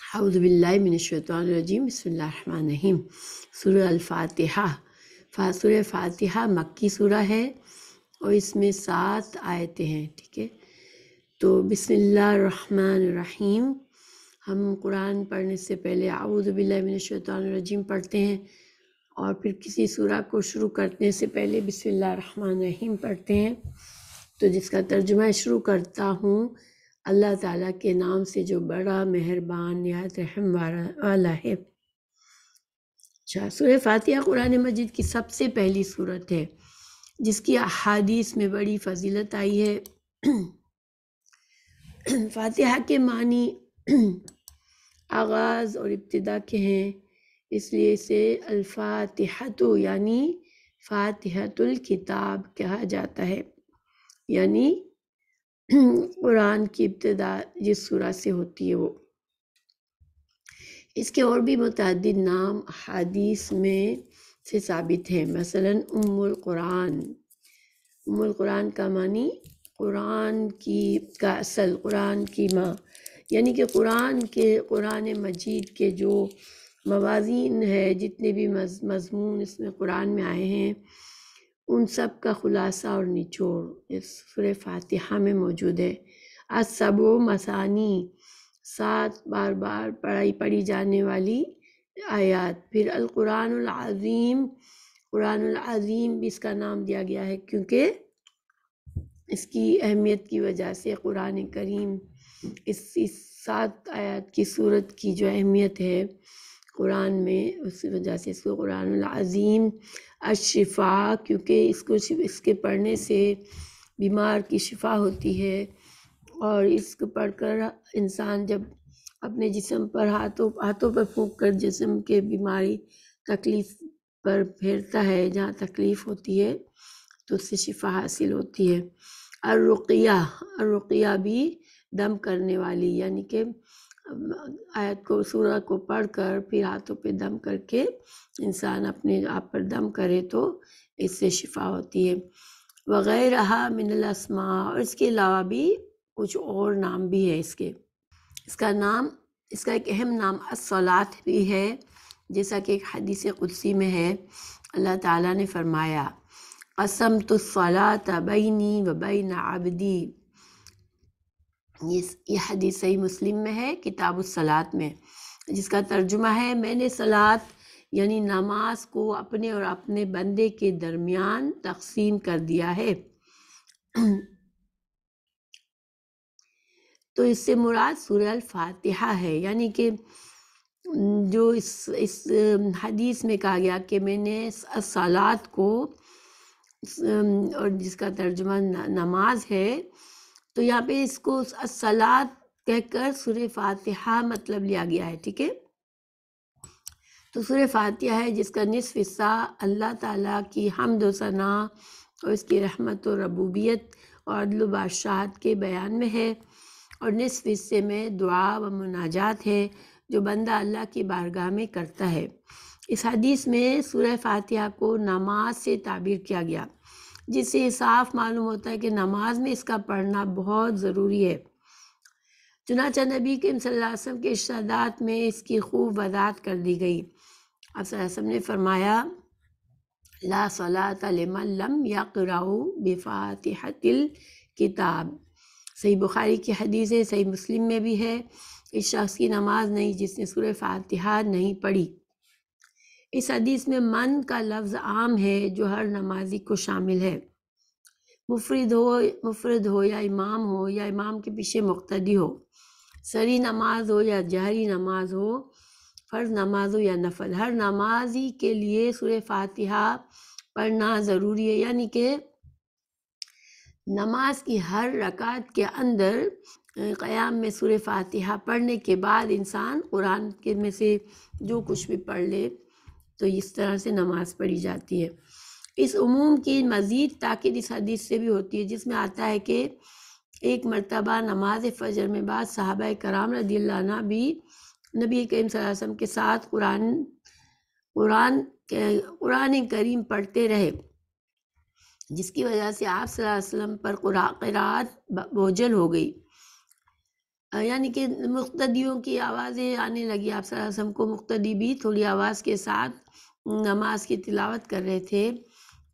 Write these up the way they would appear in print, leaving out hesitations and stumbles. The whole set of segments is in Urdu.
اعوذ باللہ من الشیطان الرجیم، بسم اللہ الرحمن الرحیم۔ سورہ الفاتحہ۔ سورہ فاتحہ مکی سورہ ہے اور اس میں 7 آیتیں ہیں، ٹھیک ہے۔ تو بسم اللہ الرحمن الرحیم، ہم قرآن پڑھنے سے پہلے اعوذ باللہ من الشیطان الرجیم پڑھتے ہیں، اور پھر کسی سورہ کو شروع کرنے سے پہلے بسم اللہ الرحمن الرحیم پڑھتے ہیں۔ تو جس کا ترجمہ شروع کرتا ہوں، اللہ تعالیٰ کے نام سے جو بڑا مہربان نہایت رحم والا ہے۔ اچھا، سورہ فاتحہ قرآن مجید کی سب سے پہلی سورت ہے جس کی احادیث میں بڑی فضیلت آئی ہے۔ فاتحہ کے معنی آغاز اور ابتدا کے ہیں، اس لیے اسے الفاتحۃ یعنی فاتحۃ الکتاب کہا جاتا ہے، یعنی قرآن کی ابتدا جس سورہ سے ہوتی ہے وہ۔ اس کے اور بھی متعدد نام حدیث میں سے ثابت ہیں، مثلا ام القرآن۔ ام القرآن کا معنی قرآن کا اصل، قرآن کی ماں، یعنی کہ قرآن مجید کے جو موازین ہے، جتنے بھی مضمون اس میں قرآن میں آئے ہیں، ان سب کا خلاصہ اور نچوڑ اس سورہ فاتحہ میں موجود ہے۔ السبع مثانی، 7 بار بار پڑھی جانے والی آیات۔ پھر القرآن العظیم، قرآن العظیم بھی اس کا نام دیا گیا ہے کیونکہ اس کی اہمیت کی وجہ سے قرآن کریم اس 7 آیات کی صورت کی جو اہمیت ہے قرآن میں، اس وجہ سے اس کو قرآن العظیم۔ الشفا، کیونکہ اس کے پڑھنے سے بیمار کی شفا ہوتی ہے، اور اس کو پڑھ کر انسان جب اپنے جسم پر ہاتھوں پر پھونک کر جسم کے بیماری تکلیف پر پھیرتا ہے، جہاں تکلیف ہوتی ہے تو اس سے شفا حاصل ہوتی ہے۔ الرقیہ بھی دم کرنے والی، یعنی کہ آیت کو، سورہ کو پڑھ کر پھر ہاتھوں پہ دم کر کے انسان اپنے آپ پر دم کرے تو اس سے شفا ہوتی ہے۔ وغیرہ من الاسماء، اور اس کے علاوہ بھی کچھ اور نام بھی ہے اس کے۔ اس کا ایک اہم نام الصلاۃ بھی ہے، جیسا کہ ایک حدیث قدسی میں ہے، اللہ تعالیٰ نے فرمایا قسمت الصلاۃ بینی و بین عبدی۔ یہ حدیث صحیح مسلم میں ہے، کتاب الصلاۃ میں، جس کا ترجمہ ہے میں نے صلاۃ یعنی نماز کو اپنے اور اپنے بندے کے درمیان تقسیم کر دیا ہے۔ تو اس سے مراد سورہ الفاتحہ ہے، یعنی کہ جو اس حدیث میں کہا گیا کہ میں نے الصلاۃ کو، اور جس کا ترجمہ نماز ہے، تو یہاں پہ اس کو الصلاۃ کہہ کر سورہ فاتحہ مطلب لیا گیا ہے، ٹھیک ہے۔ تو سورہ فاتحہ ہے جس کا نصف حصہ اللہ تعالیٰ کی حمد و ثنا اور اس کی رحمت و ربوبیت اور عدل و بادشاہت کے بیان میں ہے، اور نصف حصے میں دعا و مناجات ہے جو بندہ اللہ کی بارگاہ میں کرتا ہے۔ اس حدیث میں سورہ فاتحہ کو نماز سے تعبیر کیا گیا، جس سے صاف معلوم ہوتا ہے کہ نماز میں اس کا پڑھنا بہت ضروری ہے۔ چنانچہ نبی کریم صلی اللہ علیہ وسلم کے ارشادات میں اس کی خوب وضاحت کر دی گئی۔ آپ صلی اللہ علیہ وسلم نے فرمایا لا صلاۃ لمن لم یقرأ بفاتحۃ الکتاب۔ صحیح بخاری کی حدیث ہے، صحیح مسلم میں بھی ہے، اس شخص کی نماز نہیں جس نے سورہ فاتحہ نہیں پڑھی۔ اس حدیث میں من کا لفظ عام ہے جو ہر نمازی کو شامل ہے، مفرد ہو یا امام کے پیچھے مقتدی ہو، سری نماز ہو یا جہری نماز ہو، فرض نماز ہو یا نفل، ہر نمازی کے لیے سورہ فاتحہ پڑھنا ضروری ہے، یعنی کہ نماز کی ہر رکعت کے اندر قیام میں سورہ فاتحہ پڑھنے کے بعد انسان قرآن کے میں سے جو کچھ بھی پڑھ لے تو اس طرح سے نماز پڑھی جاتی ہے۔ اس عموم کی مزید تاکید اس حدیث سے بھی ہوتی ہے جس میں آتا ہے کہ ایک مرتبہ نماز فجر میں بعض صحابہ کرام رضی اللہ عنہ بھی نبی کریم صلی اللہ علیہ وسلم کے ساتھ قرآن کریم پڑھتے رہے، جس کی وجہ سے آپ صلی اللہ علیہ وسلم پر قرآت بوجھل ہو گئی۔ یعنی کہ مقتدیوں کی آوازیں آنے لگی، آپ صلی اللہ علیہ وسلم کو مقتدی بھی تھوڑی آواز کے ساتھ نماز کی تلاوت کر رہے تھے،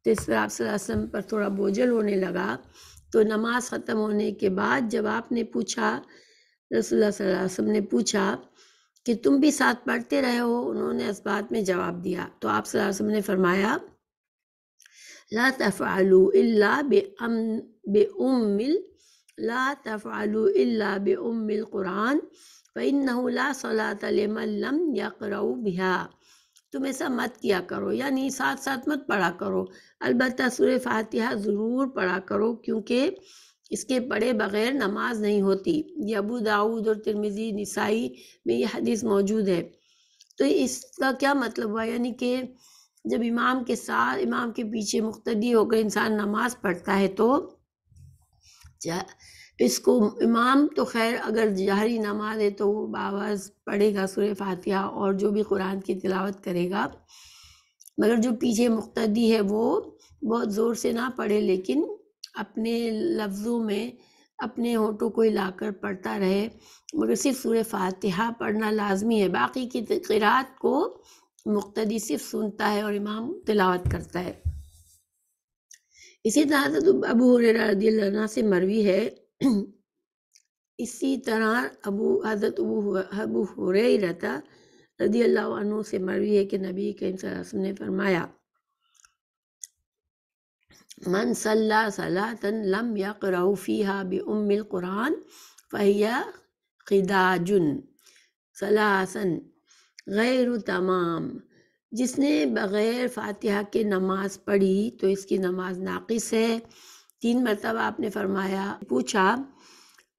تو اس پر آپ صلی اللہ علیہ وسلم پر تھوڑا بوجھل ہونے لگا۔ تو نماز ختم ہونے کے بعد جب آپ نے پوچھا، رسول اللہ صلی اللہ علیہ وسلم نے پوچھا کہ تم بھی ساتھ پڑھتے رہے ہو، انہوں نے اس بات میں جواب دیا، تو آپ صلی اللہ علیہ وسلم نے فرمایا لا تفعلوا الا بأم القرآن فإنه لا صلاة لمن لم يقرأ بها۔ تم ایسا مت کیا کرو، یعنی ساتھ ساتھ مت پڑھا کرو، البتہ سورہ فاتحہ ضرور پڑھا کرو، کیونکہ اس کے پڑھے بغیر نماز نہیں ہوتی۔ یہ ابو داؤد اور ترمذی، نسائی میں یہ حدیث موجود ہے۔ تو اس کا کیا مطلب ہوا، یعنی کہ جب امام کے ساتھ، امام کے پیچھے مقتدی ہو کر انسان نماز پڑھتا ہے تو اس کو امام تو خیر اگر جہری نماز ہے تو وہ باواز پڑھے گا سورہ فاتحہ اور جو بھی قرآن کی تلاوت کرے گا، مگر جو پیچھے مقتدی ہے وہ بہت زور سے نہ پڑھے، لیکن اپنے لفظوں میں اپنے ہونٹوں کو ہلا کر پڑھتا رہے، مگر صرف سورہ فاتحہ پڑھنا لازمی ہے، باقی کی قرات کو مقتدی صرف سنتا ہے اور امام تلاوت کرتا ہے۔ اسی طرح حضرت ابو ہریرہ رضی اللہ عنہ سے مروی ہے، اسی طرح حضرت ابو ہریرہ رضی اللہ عنہ سے مروی ہے کہ نبی کریم صلی اللہ علیہ وسلم نے فرمایا من صلی صلاۃ لم یقرأ فیہا بأم القرآن فہی خداج ثلاثا غیر تمام۔ جس نے بغیر فاتحہ کے نماز پڑھی تو اس کی نماز ناقص ہے۔ 3 مرتبہ آپ نے فرمایا، پوچھا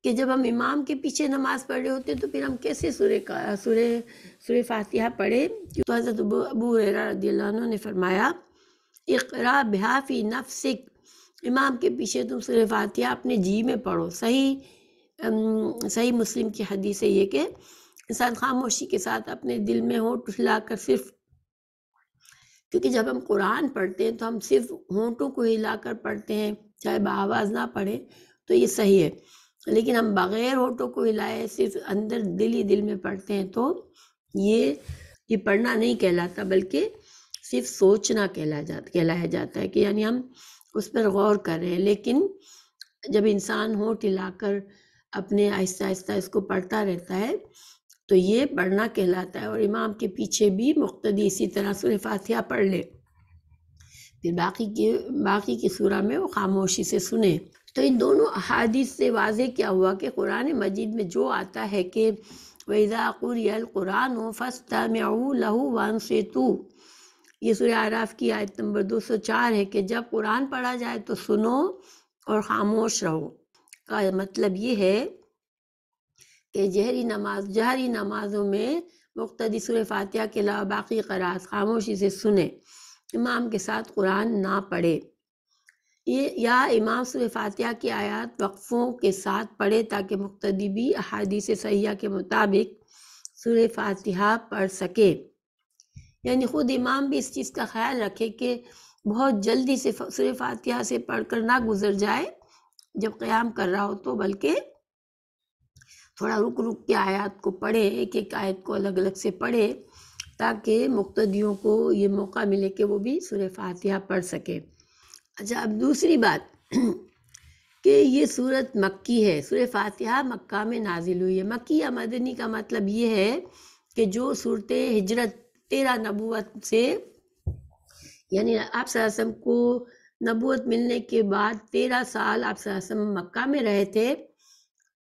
کہ جب ہم امام کے پیچھے نماز پڑھ رہے ہوتے تو پھر ہم کیسے سورہ فاتحہ پڑھے؟ تو حضرت ابو ہریرہ رضی اللہ عنہ نے فرمایا اقرا بہا فی نفسک، امام کے پیچھے تم سورہ فاتحہ اپنے جی میں پڑھو۔ صحیح مسلم کی حدیث ہے یہ کہ انسان خاموشی کے ساتھ اپنے دل میں ہونٹ ہلا کر صرف، کیونکہ جب ہم قرآن پڑھتے ہیں تو ہم صرف ہونٹوں کو ہلا کر پڑھتے ہیں، چاہے بآواز نہ پڑھے تو یہ صحیح ہے، لیکن ہم بغیر ہونٹوں کو ہلائے صرف اندر دل ہی دل میں پڑھتے ہیں تو یہ پڑھنا نہیں کہلاتا، بلکہ صرف سوچنا کہلایا جاتا ہے، کہ یعنی ہم اس پر غور کر رہے ہیں۔ لیکن جب انسان ہونٹ ہلا کر اپنے آہستہ آہستہ اس کو پڑھتا رہتا ہے تو یہ پڑھنا کہلاتا ہے، اور امام کے پیچھے بھی مقتدی اسی طرح سورہ فاتحہ پڑھ لے، پھر باقی کی سورہ میں وہ خاموشی سے سنے۔ تو ان دونوں احادیث سے واضح کیا ہوا کہ قرآن مجید میں جو آتا ہے کہ وَإِذَا قُرِئَ الْقُرْآنُ فَاسْتَمِعُوا لَهُ وَأَنصِتُوا، یہ سورہ اعراف کی آیت نمبر 204 ہے کہ جب قرآن پڑھا جائے تو سنو اور خاموش رہو۔ کا مطلب یہ ہے کہ جہری نمازوں میں مقتدی سورہ فاتحہ کے علاوہ باقی قرات خاموشی سے سنے، امام کے ساتھ قرآن نہ پڑھے، یا امام سورہ فاتحہ کی آیات وقفوں کے ساتھ پڑھے تاکہ مقتدی بھی احادیث صحیحہ کے مطابق سورہ فاتحہ پڑھ سکے۔ یعنی خود امام بھی اس چیز کا خیال رکھے کہ بہت جلدی سے سورہ فاتحہ سے پڑھ کر نہ گزر جائے جب قیام کر رہا ہو، تو بلکہ تھوڑا رک کے آیات کو پڑھے، ایک ایک آیت کو الگ الگ سے پڑھے، تاکہ مقتدیوں کو یہ موقع ملے کہ وہ بھی سورہ فاتحہ پڑھ سکے۔ اچھا، اب دوسری بات کہ یہ سورت مکی ہے، سورہ فاتحہ مکہ میں نازل ہوئی ہے۔ مکی یا مدنی کا مطلب یہ ہے کہ جو صورتیں ہجرت 13 نبوت سے، یعنی آپ صلی اللہ علیہ وسلم کو نبوت ملنے کے بعد 13 سال آپ صلی اللہ علیہ وسلم مکہ میں رہے تھے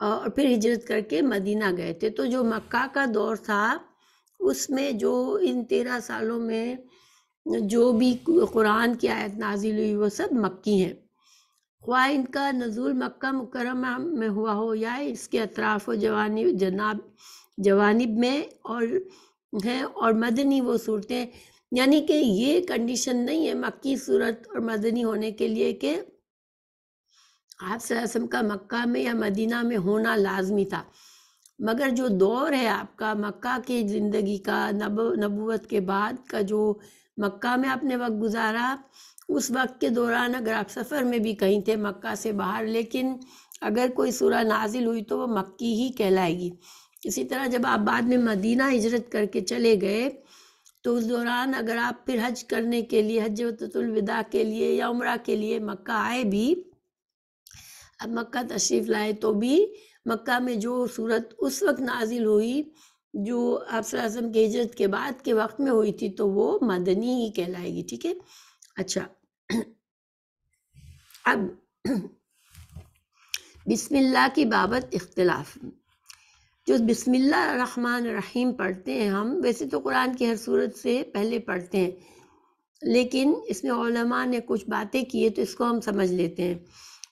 اور پھر ہجرت کر کے مدینہ گئے تھے، تو جو مکہ کا دور تھا اس میں جو ان 13 سالوں میں جو بھی قرآن کی آیت نازل ہوئی وہ سب مکی ہیں، خواہ ان کا نزول مکہ مکرمہ میں ہوا ہو یا اس کے اطراف و جوانب میں اور ہیں، اور مدنی وہ صورتیں، یعنی کہ یہ کنڈیشن نہیں ہے مکی صورت اور مدنی ہونے کے لیے کہ آپ صلی اللہ علیہ وسلم کا مکہ میں یا مدینہ میں ہونا لازمی تھا، مگر جو دور ہے آپ کا مکہ کی زندگی کا، نبوت کے بعد کا جو مکہ میں آپ نے وقت گزارا، اس وقت کے دوران اگر آپ سفر میں بھی کہیں تھے مکہ سے باہر، لیکن اگر کوئی سورہ نازل ہوئی تو وہ مکی ہی کہلائے گی۔ اسی طرح جب آپ بعد میں مدینہ ہجرت کر کے چلے گئے تو اس دوران اگر آپ پھر حج کرنے کے لیے، حجۃ الوداع کے لیے یا عمرہ کے لیے مکہ آئے بھی، اب مکہ تشریف لائے، تو بھی مکہ میں جو صورت اس وقت نازل ہوئی جو آپ صلی اللہ علیہ وسلم کی ہجرت کے بعد کے وقت میں ہوئی تھی تو وہ مدنی ہی کہلائے گی، ٹھیک ہے۔ اچھا، اب بسم اللہ کی بابت اختلاف۔ جو بسم اللہ الرحمن الرحیم پڑھتے ہیں ہم، ویسے تو قرآن کی ہر صورت سے پہلے پڑھتے ہیں، لیکن اس میں علماء نے کچھ باتیں کی ہے تو اس کو ہم سمجھ لیتے ہیں۔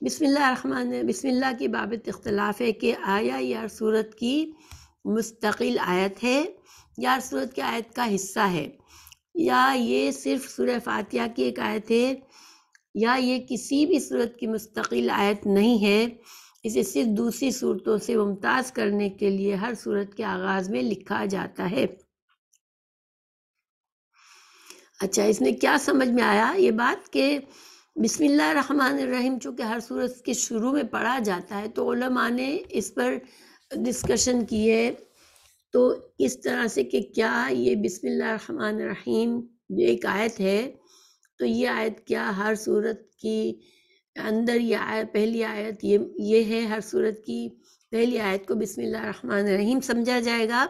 بسم اللہ کی بابت اختلاف ہے کہ آیا یہ ہر صورت کی مستقل آیت ہے یا ہر صورت کی آیت کا حصہ ہے، یا یہ صرف سورہ فاتحہ کی ایک آیت ہے، یا یہ کسی بھی صورت کی مستقل آیت نہیں ہے، اسے صرف دوسری صورتوں سے ممتاز کرنے کے لیے ہر صورت کے آغاز میں لکھا جاتا ہے۔ اچھا، اس میں کیا سمجھ میں آیا یہ بات کہ بسم اللہ الرحمن الرحیم چونکہ ہر صورت کے شروع میں پڑھا جاتا ہے تو علماء نے اس پر ڈسکشن کی ہے، تو اس طرح سے کہ کیا یہ بسم اللہ الرحمن الرحیم جو ایک آیت ہے تو یہ آیت کیا ہر صورت کی اندر یہ آیت پہلی آیت یہ ہے، ہر صورت کی پہلی آیت کو بسم اللہ الرحمن الرحیم سمجھا جائے گا،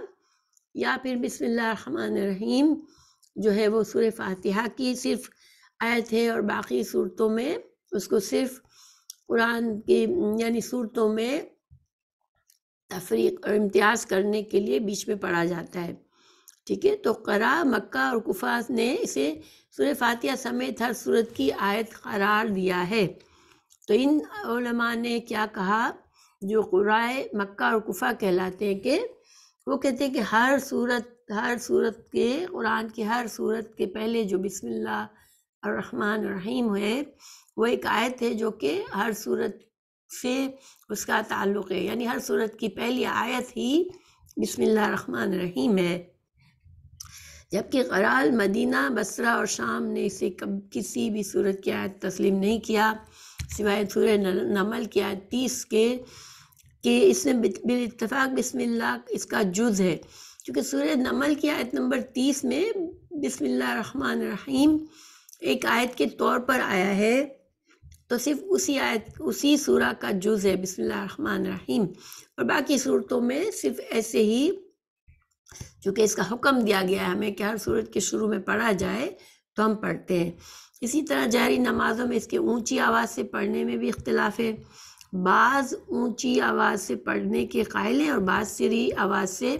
یا پھر بسم اللہ الرحمن الرحیم جو ہے وہ سورہ فاتحہ کی صرف آیت ہے اور باقی صورتوں میں اس کو صرف قرآن کی یعنی صورتوں میں تفریق اور امتیاز کرنے کے لیے بیچ میں پڑھا جاتا ہے، ٹھیک ہے۔ تو قرا مکہ اور کوفہ نے اسے سورہ فاتحہ سمیت ہر صورت کی آیت قرار دیا ہے۔ تو ان علماء نے کیا کہا، جو قرائے مکہ اور کوفہ کہلاتے ہیں، کہ وہ کہتے ہیں کہ ہر صورت کے قرآن کی ہر صورت کے پہلے جو بسم اللہ الرحمن الرحیم ہے وہ ایک آیت ہے جو کہ ہر صورت سے اس کا تعلق ہے، یعنی ہر صورت کی پہلی آیت ہی بسم اللہ الرحمن الرحیم ہے، جبکہ قرآن مدینہ، بصرہ اور شام نے اسے کسی بھی صورت کی آیت تسلیم نہیں کیا سوائے سورہ نمل کی آیت 30 کے، کہ اس میں بالاتفاق بسم اللہ اس کا جز ہے، کیونکہ سورہ نمل کی آیت نمبر 30 میں بسم اللہ الرحمن الرحیم ایک آیت کے طور پر آیا ہے، تو صرف اسی سورہ کا جز ہے بسم اللہ الرحمن الرحیم، اور باقی صورتوں میں صرف ایسے ہی چونکہ اس کا حکم دیا گیا ہے ہمیں کہ ہر صورت کے شروع میں پڑھا جائے تو ہم پڑھتے ہیں۔ اسی طرح جہری نمازوں میں اس کے اونچی آواز سے پڑھنے میں بھی اختلاف ہے، بعض اونچی آواز سے پڑھنے کے قائل ہیں اور بعض سری آواز سے،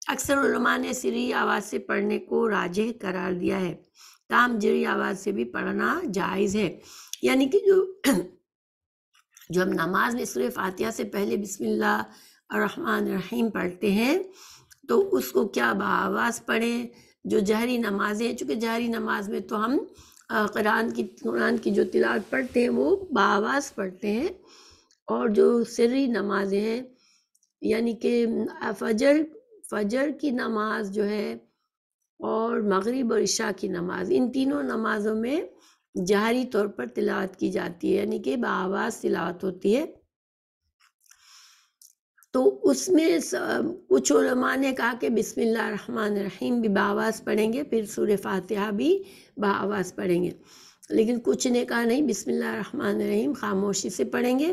اکثر علماء نے سری آواز سے پڑھنے کو راجح قرار دیا ہے، تاہم جہری آواز سے بھی پڑھنا جائز ہے، یعنی کہ جو ہم نماز میں سورہ فاتحہ سے پہلے بسم اللہ الرحمن الرحیم پڑھتے ہیں تو اس کو کیا بآواز پڑھیں، جو جہری نمازیں، چونکہ جہری نماز میں تو ہم قرآن کی جو تلاوت پڑھتے ہیں وہ بآواز پڑھتے ہیں، اور جو سری نمازیں ہیں یعنی کہ فجر کی نماز جو ہے اور مغرب اور عشاء کی نماز، ان تینوں نمازوں میں جہری طور پر تلاوت کی جاتی ہے، یعنی کہ بآواز تلاوت ہوتی ہے۔ تو اس میں کچھ علماء نے کہا کہ بسم اللہ الرحمن الرحیم بھی بآواز پڑھیں گے، پھر سورہ فاتحہ بھی بآواز پڑھیں گے، لیکن کچھ نے کہا نہیں، بسم اللہ الرحمن الرحیم خاموشی سے پڑھیں گے،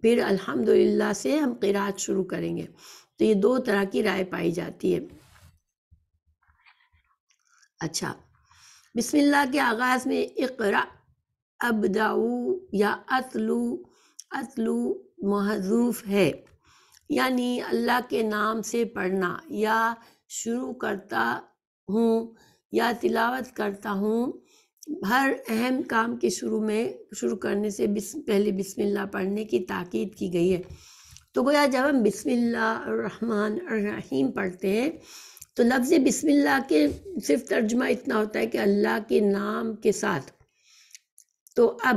پھر الحمدللہ سے ہم قرات شروع کریں گے۔ تو یہ دو طرح کی رائے پائی جاتی ہے۔ اچھا، بسم اللہ کے آغاز میں اقرا، ابدعو یا اتلو محذوف ہے، یعنی اللہ کے نام سے پڑھنا، یا شروع کرتا ہوں یا تلاوت کرتا ہوں، ہر اہم کام کے شروع کرنے سے پہلے بسم اللہ پڑھنے کی تاکید کی گئی ہے۔ تو گویا جب ہم بسم اللہ الرحمن الرحیم پڑھتے ہیں تو لفظ بسم اللہ کے صرف ترجمہ اتنا ہوتا ہے کہ اللہ کے نام کے ساتھ۔ تو اب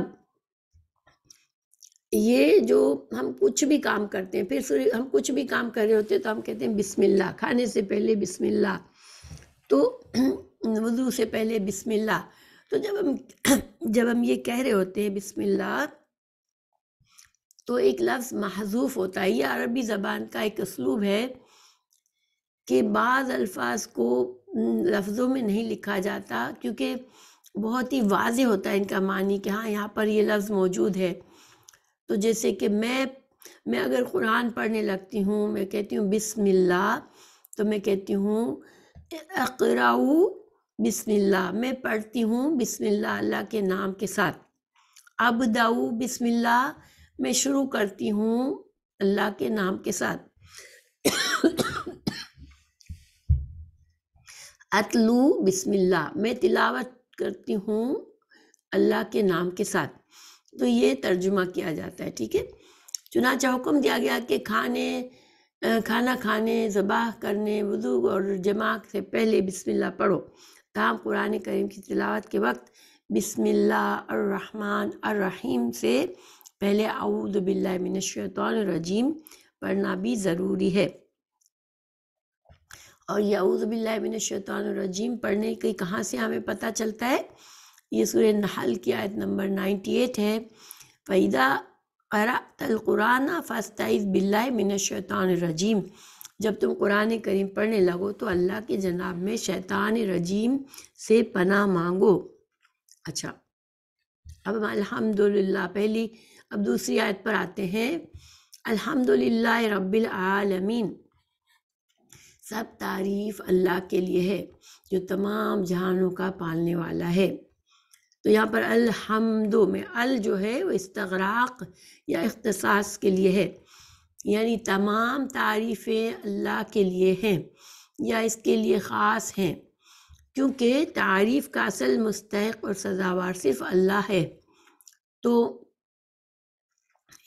یہ جو ہم کچھ بھی کام کرتے ہیں، پھر ہم کچھ بھی کام کر رہے ہوتے ہیں تو ہم کہتے ہیں بسم اللہ، کھانے سے پہلے بسم اللہ، تو وضو سے پہلے بسم اللہ، تو جب ہم یہ کہہ رہے ہوتے ہیں بسم اللہ تو ایک لفظ محذوف ہوتا ہے. یہ عربی زبان کا ایک اسلوب ہے کہ بعض الفاظ کو لفظوں میں نہیں لکھا جاتا کیونکہ بہت ہی واضح ہوتا ہے ان کا معنی کہ ہاں یہاں پر یہ لفظ موجود ہے. تو جیسے کہ میں اگر قرآن پڑھنے لگتی ہوں، میں کہتی ہوں بسم اللہ، تو میں کہتی ہوں اقرأوا بسم اللہ، میں پڑھتی ہوں بسم اللہ، اللہ کے نام کے ساتھ. ابدأ بسم اللہ، میں شروع کرتی ہوں اللہ کے نام کے ساتھ. اتلو بسم اللہ، میں تلاوت کرتی ہوں اللہ کے نام کے ساتھ. تو یہ ترجمہ کیا جاتا ہے. ٹھیک ہے. چنانچہ حکم دیا گیا کہ کھانا کھانے، ذبح کرنے، وضو اور جماع سے پہلے بسم اللہ پڑھو. تاہم قرآن کریم کی تلاوت کے وقت بسم اللہ الرحمن الرحیم سے پہلے اعوذ باللہ من الشیطان الرجیم پڑھنا بھی ضروری ہے. اور یہ اعوذ باللہ من الشیطان الرجیم پڑھنے کی کہاں سے ہمیں پتہ چلتا ہے؟ یہ سورہ نحل کی آیت نمبر 98 ہے. فَإِذَا قَرَأْتَ الْقُرْآنَ فَاسْتَعِذْ بِاللَّهِ مِنَ الشَّيْطَانِ الرَّجِيمِ. جب تم قرآن کریم پڑھنے لگو تو اللہ کے جناب میں شیطان رجیم سے پناہ مانگو. اچھا، اب ہم الحمدللہ اب دوسری آیت پر آتے ہیں. الحمدللہ رب العالمین، سب تعریف اللہ کے لیے ہے جو تمام جہانوں کا پالنے والا ہے. تو یہاں پر الحمد میں ال جو ہے وہ استغراق یا اختصاص کے لیے ہے، یعنی تمام تعریفیں اللہ کے لیے ہیں یا اس کے لیے خاص ہیں، کیونکہ تعریف کا اصل مستحق اور سزاوار صرف اللہ ہے. تو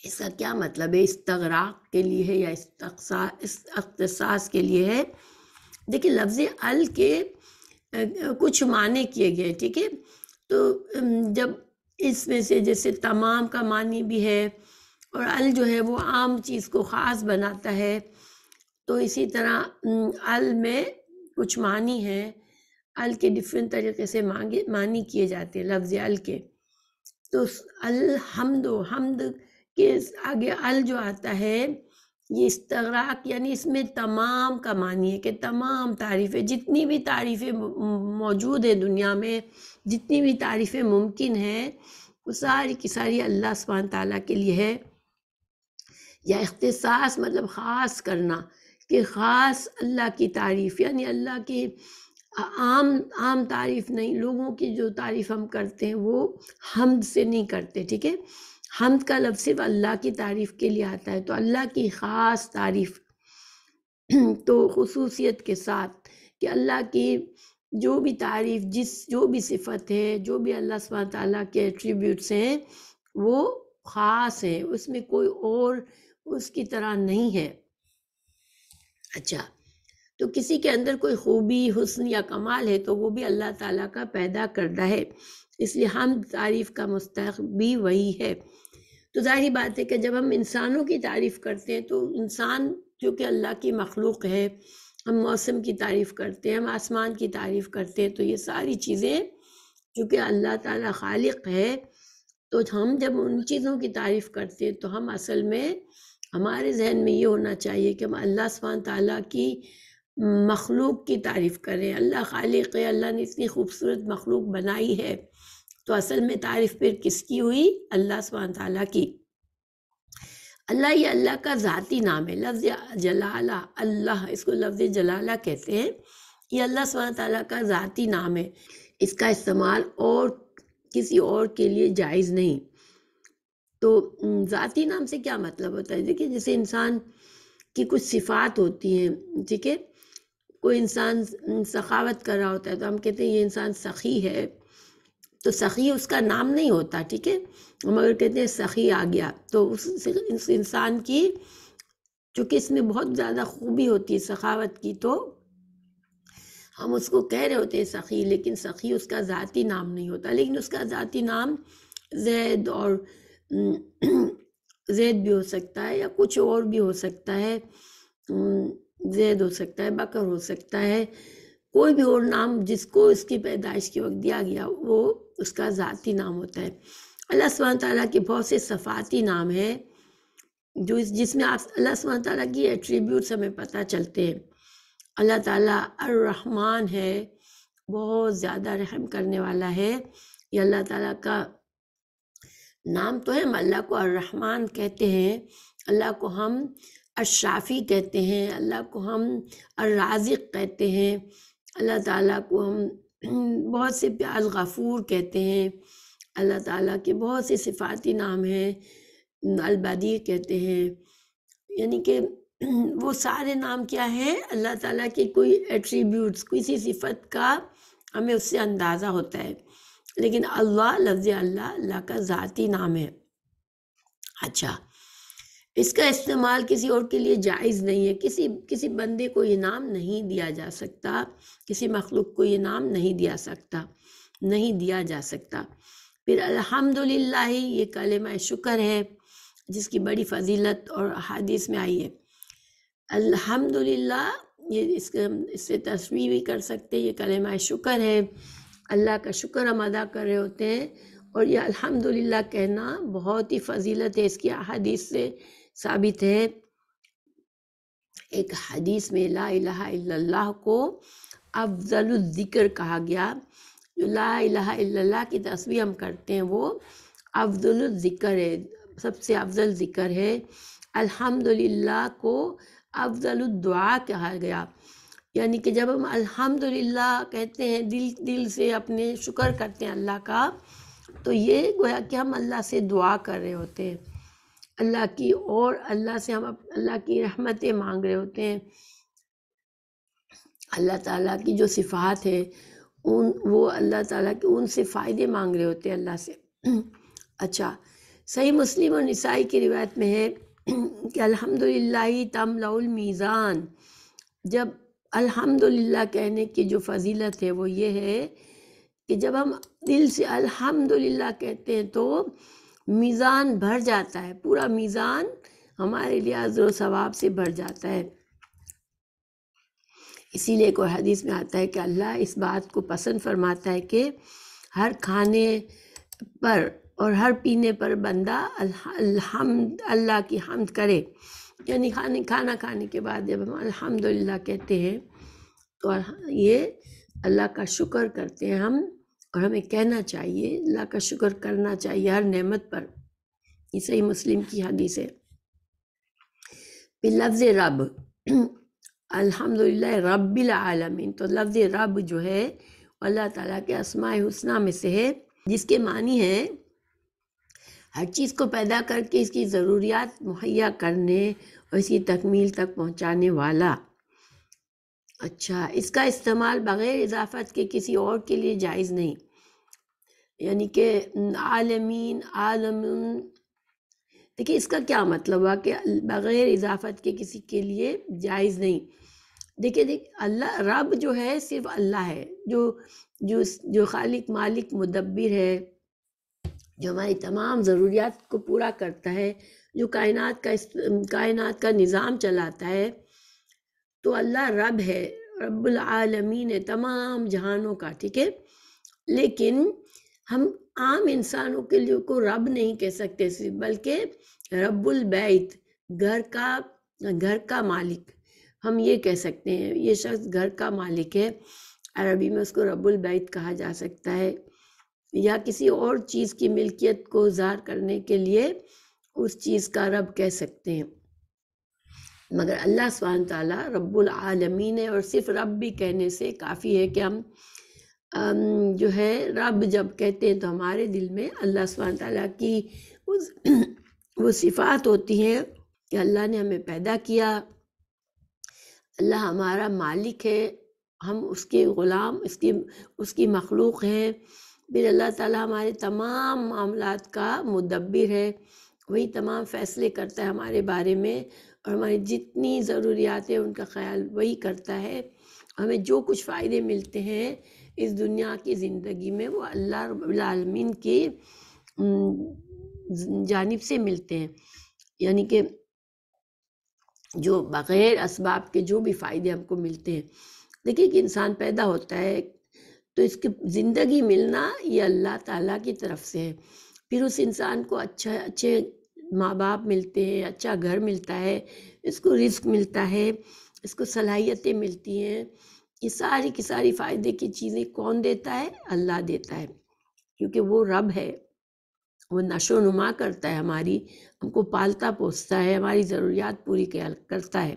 اس کا کیا مطلب ہے؟ استغراق کے لیے ہے یا اختصاص کے لیے ہے؟ دیکھیں لفظ ال کے کچھ معنی کیے گئے. ٹھیک ہے. تو جب اس میں سے جیسے تمام کا معنی بھی ہے اور ال جو ہے وہ عام چیز کو خاص بناتا ہے، تو اسی طرح ال میں کچھ معنی ہیں. ال کے ڈفرینٹ طریقے سے معنی کیے جاتے ہیں لفظ ال کے. تو الحمد حمد کے آگے ال جو آتا ہے یہ استغراق، یعنی اس میں تمام کا معنی ہے کہ تمام تعریفیں، جتنی بھی تعریفیں موجود ہیں دنیا میں، جتنی بھی تعریفیں ممکن ہیں، وہ ساری کی ساری اللہ سبحانہ تعالیٰ کے لیے ہے. یا اختصاص مطلب خاص کرنا، کہ خاص اللہ کی تعریف، یعنی اللہ کی عام تعریف نہیں. لوگوں کی جو تعریف ہم کرتے ہیں وہ حمد سے نہیں کرتے. ٹھیک ہے. حمد کا لفظ صرف اللہ کی تعریف کے لیے آتا ہے. تو اللہ کی خاص تعریف تو خصوصیت کے ساتھ کہ اللہ کی جو بھی تعریف، جو بھی صفت ہے، جو بھی اللہ سبحانہ تعالیٰ کے ایٹریبیوٹس ہیں وہ خاص ہیں، اس میں کوئی اور اس کی طرح نہیں ہے. اچھا، تو کسی کے اندر کوئی خوبی، حسن یا کمال ہے تو وہ بھی اللہ تعالیٰ کا پیدا کردہ ہے، اس لیے ہم تعریف کا مستحق بھی وہی ہے. تو ظاہری بات ہے کہ جب ہم انسانوں کی تعریف کرتے ہیں تو انسان جو کہ اللہ کی مخلوق ہے، ہم موسم کی تعریف کرتے ہیں، ہم آسمان کی تعریف کرتے ہیں، تو یہ ساری چیزیں چونکہ اللہ تعالیٰ خالق ہے، تو ہم جب ان چیزوں کی تعریف کرتے ہیں تو ہم اصل میں ہمارے ذہن میں یہ ہونا چاہیے کہ ہم اللہ سبحانہ تعالیٰ کی مخلوق کی تعریف کریں. اللہ خالق ہے، اللہ نے اتنی خوبصورت مخلوق بنائی ہے، تو اصل میں تعریف پھر کس کی ہوئی؟ اللہ سبحانہ تعالیٰ کی. اللہ یہ اللہ کا ذاتی نام ہے. لفظ جلالہ، اللہ اس کو لفظ جلالہ کہتے ہیں. یہ اللہ سبحانہ تعالیٰ کا ذاتی نام ہے، اس کا استعمال اور کسی اور کے لیے جائز نہیں. تو ذاتی نام سے کیا مطلب ہوتا ہے؟ دیکھیں جیسے انسان کی کچھ صفات ہوتی ہیں. ٹھیک ہے. کوئی انسان سخاوت کر رہا ہوتا ہے تو ہم کہتے ہیں یہ انسان سخی ہے، تو سخی اس کا نام نہیں ہوتا. ٹھیک ہے. ہم اگر کہتے ہیں سخی آ گیا تو اس انسان کی چونکہ اس میں بہت زیادہ خوبی ہوتی ہے سخاوت کی، تو ہم اس کو کہہ رہے ہوتے ہیں سخی، لیکن سخی اس کا ذاتی نام نہیں ہوتا. لیکن اس کا ذاتی نام زید اور زید بھی ہو سکتا ہے یا کچھ اور بھی ہو سکتا ہے. زید ہو سکتا ہے، بکر ہو سکتا ہے، کوئی بھی اور نام جس کو اس کی پیدائش کے وقت دیا گیا وہ اس کا ذاتی نام ہوتا ہے. اللہ سبحانہ تعالیٰ کے بہت سے صفاتی نام ہیں جس میں اللہ سبحانہ تعالیٰ کی ایٹریبیوٹس ہمیں پتہ چلتے ہیں۔ اللہ تعالیٰ الرحمن ہے، بہت زیادہ رحم کرنے والا ہے، یہ اللہ تعالیٰ کا نام تو ہے۔ ہم اللہ کو الرحمن کہتے ہیں، اللہ کو ہم الشافی کہتے ہیں، اللہ کو ہم الرازق کہتے ہیں، اللہ تعالیٰ کو ہم بہت سے الغفور کہتے ہیں، اللہ تعالیٰ کے بہت سے صفاتی نام ہیں، البدیع کہتے ہیں، یعنی کہ وہ سارے نام کیا ہیں؟ اللہ تعالیٰ کے کوئی ایٹریبیوٹس، کسی صفت کا ہمیں اس سے اندازہ ہوتا ہے، لیکن اللہ، لفظ اللہ کا ذاتی نام ہے۔ اچھا، اس کا استعمال کسی اور کے لیے جائز نہیں ہے، کسی بندے کو یہ نام نہیں دیا جا سکتا، کسی مخلوق کو یہ نام نہیں دیا جا سکتا۔ پھر الحمدللہ، یہ کلمہ شکر ہے جس کی بڑی فضیلت اور حدیث میں آئی ہے۔ الحمدللہ، یہ اس سے تصویر بھی کر سکتے، یہ کلمہ شکر ہے، اللہ کا شکر ہم ادا کر رہے ہوتے ہیں، اور یہ الحمدللہ کہنا بہت ہی فضیلت ہے، اس کی حدیث سے ثابت ہے۔ ایک حدیث میں لا الہ الا اللہ کو افضل الذکر کہا گیا، جو لا الہ الا اللہ کی تسبیح ہم کرتے ہیں وہ افضل الذکر ہے، سب سے افضل ذکر ہے۔ الحمدللہ کو افضل الدعا کہا گیا، یعنی کہ جب ہم الحمدللہ کہتے ہیں، دل سے اپنے شکر کرتے ہیں اللہ کا، تو یہ گویا کہ ہم اللہ سے دعا کر رہے ہوتے ہیں، اللہ کی، اور اللہ سے ہم اللہ کی رحمتیں مانگ رہے ہوتے ہیں، اللہ تعالیٰ کی جو صفات ہے وہ اللہ تعالیٰ کے ان سے فائدے مانگ رہے ہوتے ہیں اللہ سے۔ اچھا، صحیح مسلم اور نسائی کی روایت میں ہے کہ الحمدللہ تملأ المیزان، جب الحمدللہ کہنے کی جو فضیلت ہے وہ یہ ہے کہ جب ہم دل سے الحمدللہ کہتے ہیں تو میزان بھر جاتا ہے، پورا میزان ہمارے لیے اجر و ثواب سے بھر جاتا ہے۔ اسی لیے کوئی حدیث میں آتا ہے کہ اللہ اس بات کو پسند فرماتا ہے کہ ہر کھانے پر اور ہر پینے پر بندہ اللہ کی حمد کرے، یعنی کھانا کھانے کے بعد جب ہم الحمدللہ کہتے ہیں تو یہ اللہ کا شکر کرتے ہیں ہم، اور ہمیں کہنا چاہیے، اللہ کا شکر کرنا چاہیے ہر نعمت پر۔ یہ صحیح مسلم کی حدیث ہے۔ پھر لفظ رب، الحمدللہ رب العالمین، تو لفظ رب جو ہے اللہ تعالیٰ کے اسماء حسنہ میں سے ہے، جس کے معنی ہے ہر چیز کو پیدا کر کے اس کی ضروریات مہیا کرنے اور اس کی تکمیل تک پہنچانے والا۔ اچھا، اس کا استعمال بغیر اضافت کے کسی اور کے لیے جائز نہیں، یعنی کہ عالمین، عالمون، دیکھیں اس کا کیا مطلب ہوا کہ بغیر اضافت کے کسی کے لیے جائز نہیں۔ دیکھیں اللہ رب جو ہے صرف اللہ ہے، جو خالق، مالک، مدبر ہے، جو ہماری تمام ضروریات کو پورا کرتا ہے، جو کائنات کا نظام چلاتا ہے، تو اللہ رب ہے، رب العالمین ہے، تمام جہانوں کا، ٹھیک ہے۔ لیکن ہم عام انسانوں کے لیے کو رب نہیں کہہ سکتے صرف، بلکہ رب البیت، گھر کا مالک ہم یہ کہہ سکتے ہیں، یہ شخص گھر کا مالک ہے، عربی میں اس کو رب البیت کہا جا سکتا ہے، یا کسی اور چیز کی ملکیت کو ظاہر کرنے کے لیے اس چیز کا رب کہہ سکتے ہیں، مگر اللہ سبحانہ تعالیٰ رب العالمین ہے، اور صرف رب بھی کہنے سے کافی ہے کہ ہم جو ہے رب جب کہتے ہیں تو ہمارے دل میں اللہ سبحانہ تعالیٰ کی وہ صفات ہوتی ہیں کہ اللہ نے ہمیں پیدا کیا، اللہ ہمارا مالک ہے، ہم اس کے غلام، اس کی مخلوق ہیں، پھر اللہ تعالیٰ ہمارے تمام معاملات کا مدبر ہے، وہی تمام فیصلے کرتا ہے ہمارے بارے میں، اور ہماری جتنی ضروریات ہیں ان کا خیال وہی کرتا ہے، ہمیں جو کچھ فائدے ملتے ہیں اس دنیا کی زندگی میں وہ اللہ رب العالمین کی جانب سے ملتے ہیں، یعنی کہ جو بغیر اسباب کے جو بھی فائدے ہم کو ملتے ہیں۔ دیکھیں کہ انسان پیدا ہوتا ہے تو اس کی زندگی ملنا یہ اللہ تعالیٰ کی طرف سے ہے، پھر اس انسان کو اچھے ماں باپ ملتے ہیں، اچھا گھر ملتا ہے، اس کو رزق ملتا ہے، اس کو صلاحیتیں ملتی ہیں، یہ ساری کی ساری فائدے کی چیزیں کون دیتا ہے؟ اللہ دیتا ہے، کیونکہ وہ رب ہے، وہ نشو و نما کرتا ہے، ہماری ہم کو پالتا پوستا ہے، ہماری ضروریات پوری کرتا ہے۔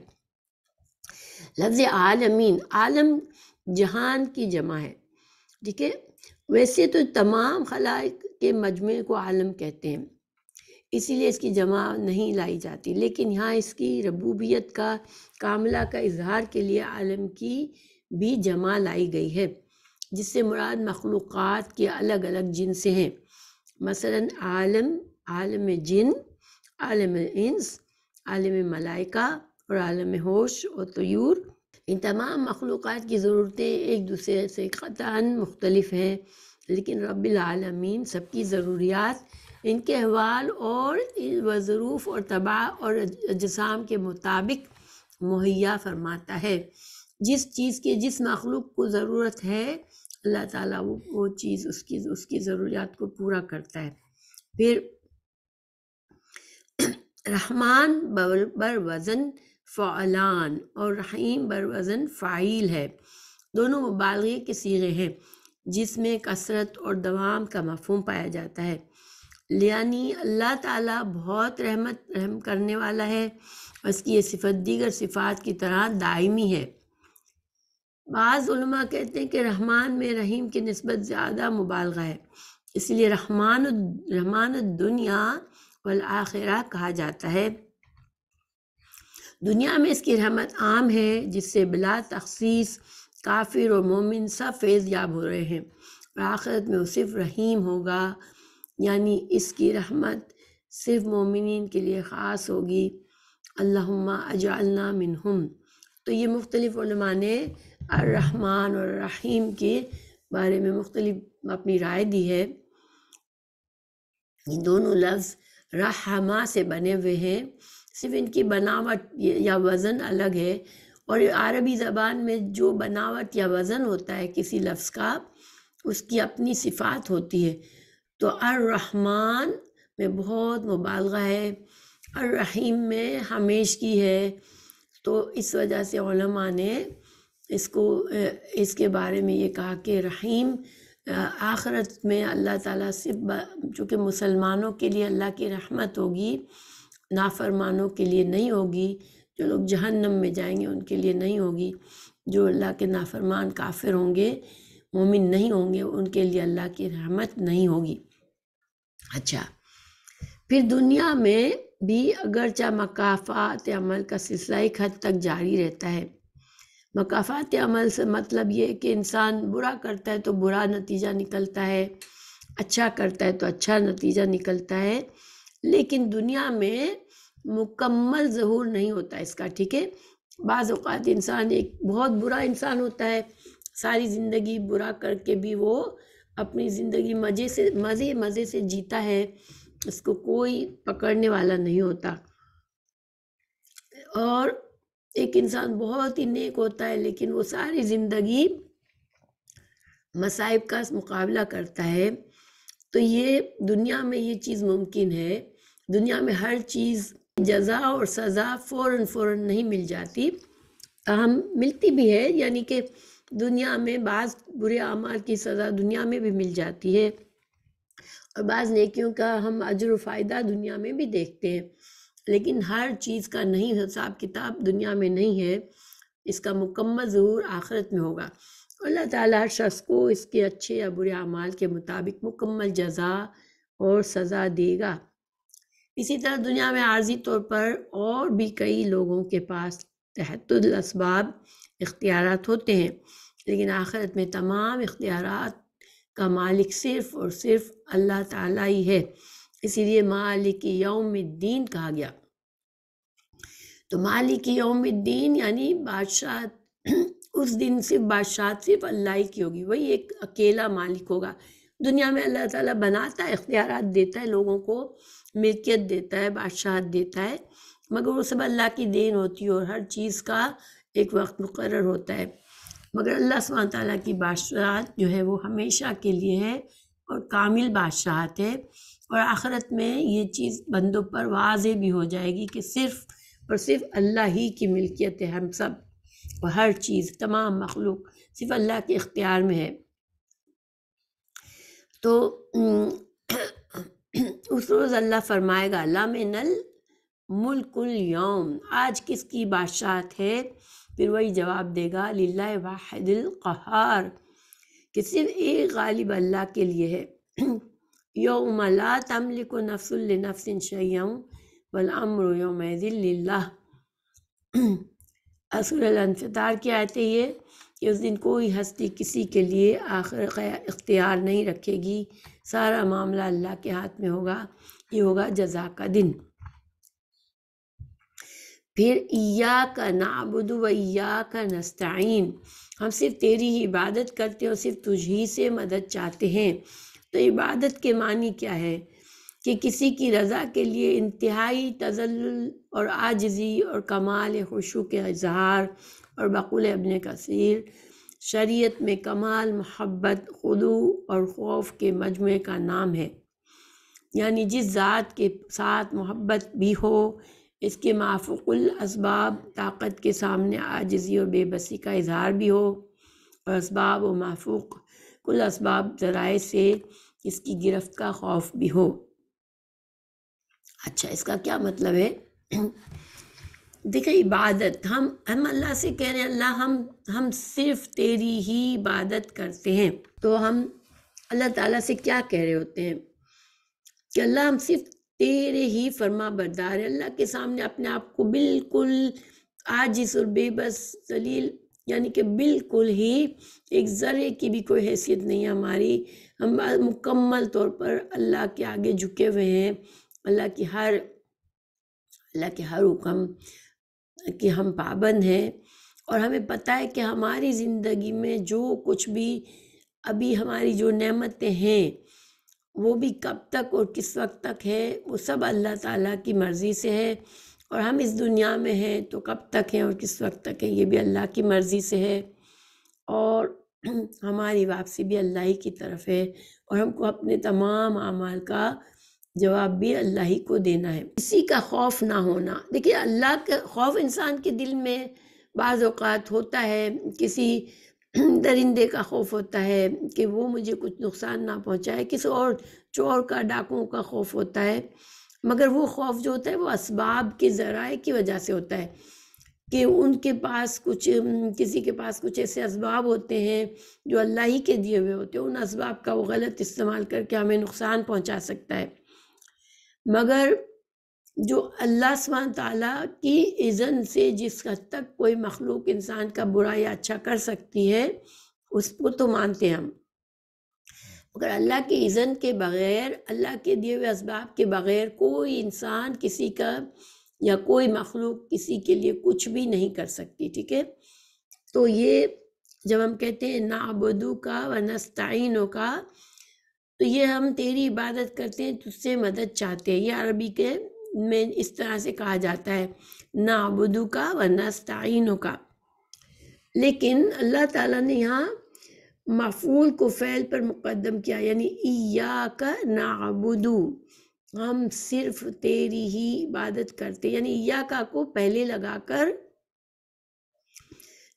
لفظ عالمین، عالم جہان کی جمع ہے، ٹھیک ہے؟ ویسے تو تمام خلائق کے مجموعے کو عالم کہتے ہیں، اسی لیے اس کی جمع نہیں لائی جاتی، لیکن یہاں اس کی ربوبیت کا کاملہ کا اظہار کے لیے عالم کی بھی جمع لائی گئی ہے، جس سے مراد مخلوقات کے الگ الگ جنسیں ہیں، مثلاً عالم، عالم جن، عالم انس، عالم ملائکہ اور عالم ہوش و طیور۔ ان تمام مخلوقات کی ضرورتیں ایک دوسرے سے قطعاً مختلف ہیں، لیکن رب العالمین سب کی ضروریات ان کے احوال اور ظروف اور طباع اور اجسام کے مطابق مہیا فرماتا ہے۔ جس چیز کی جس مخلوق کو ضرورت ہے، اللہ تعالیٰ وہ چیز اس کی ضروریات کو پورا کرتا ہے۔ پھر رحمان بر وزن فعلان اور رحیم بر وزن فاعل ہے، دونوں مبالغے کے صیغے ہیں، جس میں کثرت اور دوام کا مفہوم پایا جاتا ہے، یعنی اللہ تعالیٰ بہت رحم کرنے والا ہے، اور اس کی یہ صفت دیگر صفات کی طرح دائمی ہے۔ بعض علماء کہتے ہیں کہ رحمان میں رحیم کی نسبت زیادہ مبالغہ ہے، اس لیے رحمان الدنیا والآخرہ کہا جاتا ہے۔ دنیا میں اس کی رحمت عام ہے، جس سے بلا تخصیص کافر اور مومن سب فیض یاب ہو رہے ہیں، اور آخرت میں وہ صرف رحیم ہوگا، یعنی اس کی رحمت صرف مومنین کے لیے خاص ہوگی۔ اللہم اجعلنا منہم۔ تو یہ مختلف علماء نے الرحمن اور الرحیم کے بارے میں مختلف اپنی رائے دی ہے۔ یہ دونوں لفظ رحمہ سے بنے ہوئے ہیں، صرف ان کی بناوٹ یا وزن الگ ہے، اور عربی زبان میں جو بناوٹ یا وزن ہوتا ہے کسی لفظ کا، اس کی اپنی صفات ہوتی ہے۔ تو الرحمن میں بہت مبالغہ ہے، الرحیم میں ہمیشگی ہے، تو اس وجہ سے علماء نے اس کے بارے میں یہ کہا کہ رحیم آخرت میں اللہ تعالیٰ صرف چونکہ مسلمانوں کے لیے اللہ کی رحمت ہوگی، نافرمانوں کے لیے نہیں ہوگی، جو لوگ جہنم میں جائیں گے ان کے لیے نہیں ہوگی، جو اللہ کے نافرمان کافر ہوں گے، مومن نہیں ہوں گے، ان کے لیے اللہ کی رحمت نہیں ہوگی۔ اچھا، پھر دنیا میں بھی اگرچہ مکافات عمل کا سلسلہ ایک حد تک جاری رہتا ہے، مکافات عمل سے مطلب یہ کہ انسان برا کرتا ہے تو برا نتیجہ نکلتا ہے، اچھا کرتا ہے تو اچھا نتیجہ نکلتا ہے، لیکن دنیا میں مکمل ظہور نہیں ہوتا اس کا، ٹھیک ہے؟ بعض اوقات انسان ایک بہت برا انسان ہوتا ہے، ساری زندگی برا کر کے بھی وہ اپنی زندگی مزے سے جیتا ہے، اس کو کوئی پکڑنے والا نہیں ہوتا، اور ایک انسان بہت ہی نیک ہوتا ہے لیکن وہ ساری زندگی مصائب کا مقابلہ کرتا ہے۔ تو یہ دنیا میں یہ چیز ممکن ہے، دنیا میں ہر چیز جزا اور سزا فوراً نہیں مل جاتی، تاہم ملتی بھی ہے، یعنی کہ دنیا میں بعض برے اعمال کی سزا دنیا میں بھی مل جاتی ہے، اور بعض نیکیوں کا ہم اجر و فائدہ دنیا میں بھی دیکھتے ہیں، لیکن ہر چیز کا نہیں حساب کتاب دنیا میں نہیں ہے، اس کا مکمل ظہور آخرت میں ہوگا۔ اللہ تعالیٰ ہر شخص کو اس کے اچھے یا برے اعمال کے مطابق مکمل جزا اور سزا دے گا۔ اسی طرح دنیا میں عارضی طور پر اور بھی کئی لوگوں کے پاس تحت الاسباب اختیارات ہوتے ہیں، لیکن آخرت میں تمام اختیارات کا مالک صرف اور صرف اللہ تعالیٰ ہی ہے، اسی لیے مالک یوم الدین کہا گیا۔ تو مالک یوم الدین یعنی بادشاہ، اس دن صرف بادشاہت صرف اللہ ہی کی ہوگی، وہی ایک اکیلا مالک ہوگا۔ دنیا میں اللہ تعالیٰ بناتا ہے، اختیارات دیتا ہے لوگوں کو، ملکیت دیتا ہے، بادشاہت دیتا ہے، مگر وہ سب اللہ کی دین ہوتی ہے، اور ہر چیز کا ایک وقت مقرر ہوتا ہے، مگر اللہ سبحانہ تعالیٰ کی بادشاہت جو ہے وہ ہمیشہ کے لیے ہے، اور کامل بادشاہت ہے، اور آخرت میں یہ چیز بندوں پر واضح بھی ہو جائے گی کہ صرف اور صرف اللہ ہی کی ملکیت ہے، ہم سب اور ہر چیز، تمام مخلوق صرف اللہ کے اختیار میں ہے۔ تو اس روز اللہ فرمائے گا لمن الملک اليوم، آج کس کی بادشاہت ہے؟ پھر وہی جواب دے گا للہ واحد القہار، کہ صرف ایک غالب اللہ کے لیے ہے۔ یوم لا تملک نفس لنفس شیئا والامر یومئذ للہ۔ سورہ الانفطار کی آیت ہے یہ کہ اس دن کوئی ہستی کسی کے لیے آخر اختیار نہیں رکھے گی، سارا معاملہ اللہ کے ہاتھ میں ہوگا، یہ ہوگا جزا کا دن۔ پھر ایاک نعبد و ایاک نستعین، ہم صرف تیری ہی عبادت کرتے ہیں اور صرف تجھ ہی سے مدد چاہتے ہیں۔ تو عبادت کے معنی کیا ہے؟ کہ کسی کی رضا کے لیے انتہائی تذلل اور عاجزی اور کمال خشوع کے اظہار، اور بقول ابن کثیر شریعت میں کمال محبت، خضوع اور خوف کے مجموعے کا نام ہے۔ یعنی جس ذات کے ساتھ محبت بھی ہو، اس کے مافوق الاسباب طاقت کے سامنے عاجزی اور بے بسی کا اظہار بھی ہو، اور اسباب و مافوق کل اسباب ذرائع سے اس کی گرفت کا خوف بھی ہو۔ اچھا، اس کا کیا مطلب ہے؟ دیکھیں، عبادت ہم اللہ سے کہہ رہے ہیں اللہ ہم صرف تیری ہی عبادت کرتے ہیں، تو ہم اللہ تعالیٰ سے کیا کہہ رہے ہوتے ہیں کہ اللہ ہم صرف تیرے ہی فرما بردار ہیں۔ اللہ کے سامنے اپنے آپ کو بالکل عاجز اور بے بس ذلیل، یعنی کہ بالکل ہی ایک ذرے کی بھی کوئی حیثیت نہیں ہے ہماری، ہم مکمل طور پر اللہ کے آگے جھکے ہوئے ہیں، اللہ کے ہر حکم کہ ہم پابند ہیں، اور ہمیں پتہ ہے کہ ہماری زندگی میں جو کچھ بھی ابھی ہماری جو نعمتیں ہیں وہ بھی کب تک اور کس وقت تک ہے، وہ سب اللہ تعالیٰ کی مرضی سے ہے، اور ہم اس دنیا میں ہیں تو کب تک ہیں اور کس وقت تک ہے یہ بھی اللہ کی مرضی سے ہے، اور ہماری واپسی بھی اللہ ہی کی طرف ہے، اور ہم کو اپنے تمام اعمال کا جواب بھی اللہ ہی کو دینا ہے۔ کسی کا خوف نہ ہونا، دیکھیے اللہ کا خوف انسان کے دل میں بعض اوقات ہوتا ہے، کسی درندے کا خوف ہوتا ہے کہ وہ مجھے کچھ نقصان نہ پہنچائے، کسی اور چور کا، ڈاکوؤں کا خوف ہوتا ہے، مگر وہ خوف جو ہوتا ہے وہ اسباب کے ذرائع کی وجہ سے ہوتا ہے کہ ان کے پاس کسی کے پاس کچھ ایسے اسباب ہوتے ہیں جو اللہ ہی کے دیے ہوئے ہوتے ہیں، ان اسباب کا وہ غلط استعمال کر کے ہمیں نقصان پہنچا سکتا ہے۔ مگر جو اللہ سبحانہ تعالیٰ کی اذن سے جس حد تک کوئی مخلوق انسان کا برا یا اچھا کر سکتی ہے اس کو تو مانتے ہیں ہم، مگر اللہ کے اذن کے بغیر، اللہ کے دیے ہوئے اسباب کے بغیر کوئی انسان کسی کا یا کوئی مخلوق کسی کے لیے کچھ بھی نہیں کر سکتی، ٹھیک ہے؟ تو یہ جب ہم کہتے ہیں نعبدو کا و نستعینو کا، تو یہ ہم تیری عبادت کرتے ہیں، تجھ سے مدد چاہتے ہیں، یہ عربی کے میں اس طرح سے کہا جاتا ہے نعبدو کا و نستعینو کا۔ لیکن اللہ تعالیٰ نے یہاں مفعول کو فعل پر مقدم کیا، یعنی ایاک نعبدو، ہم صرف تیری ہی عبادت کرتے، یعنی ایاکا کو پہلے لگا کر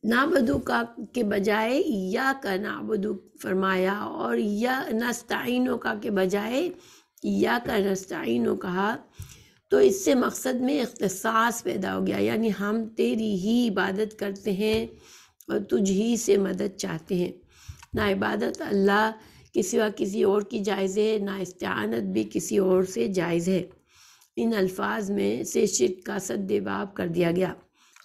نعبدو کا کے بجائے ایاک نعبدو فرمایا، اور یا نستعینو کا کے بجائے ایاک نستعینو کہا، تو اس سے مقصد میں اختصاص پیدا ہو گیا، یعنی ہم تیری ہی عبادت کرتے ہیں اور تجھ ہی سے مدد چاہتے ہیں۔ نہ عبادت اللہ کے سوا کسی اور کی جائز ہے، نہ استعانت بھی کسی اور سے جائز ہے۔ ان الفاظ میں سے شرک کا سد باب کر دیا گیا،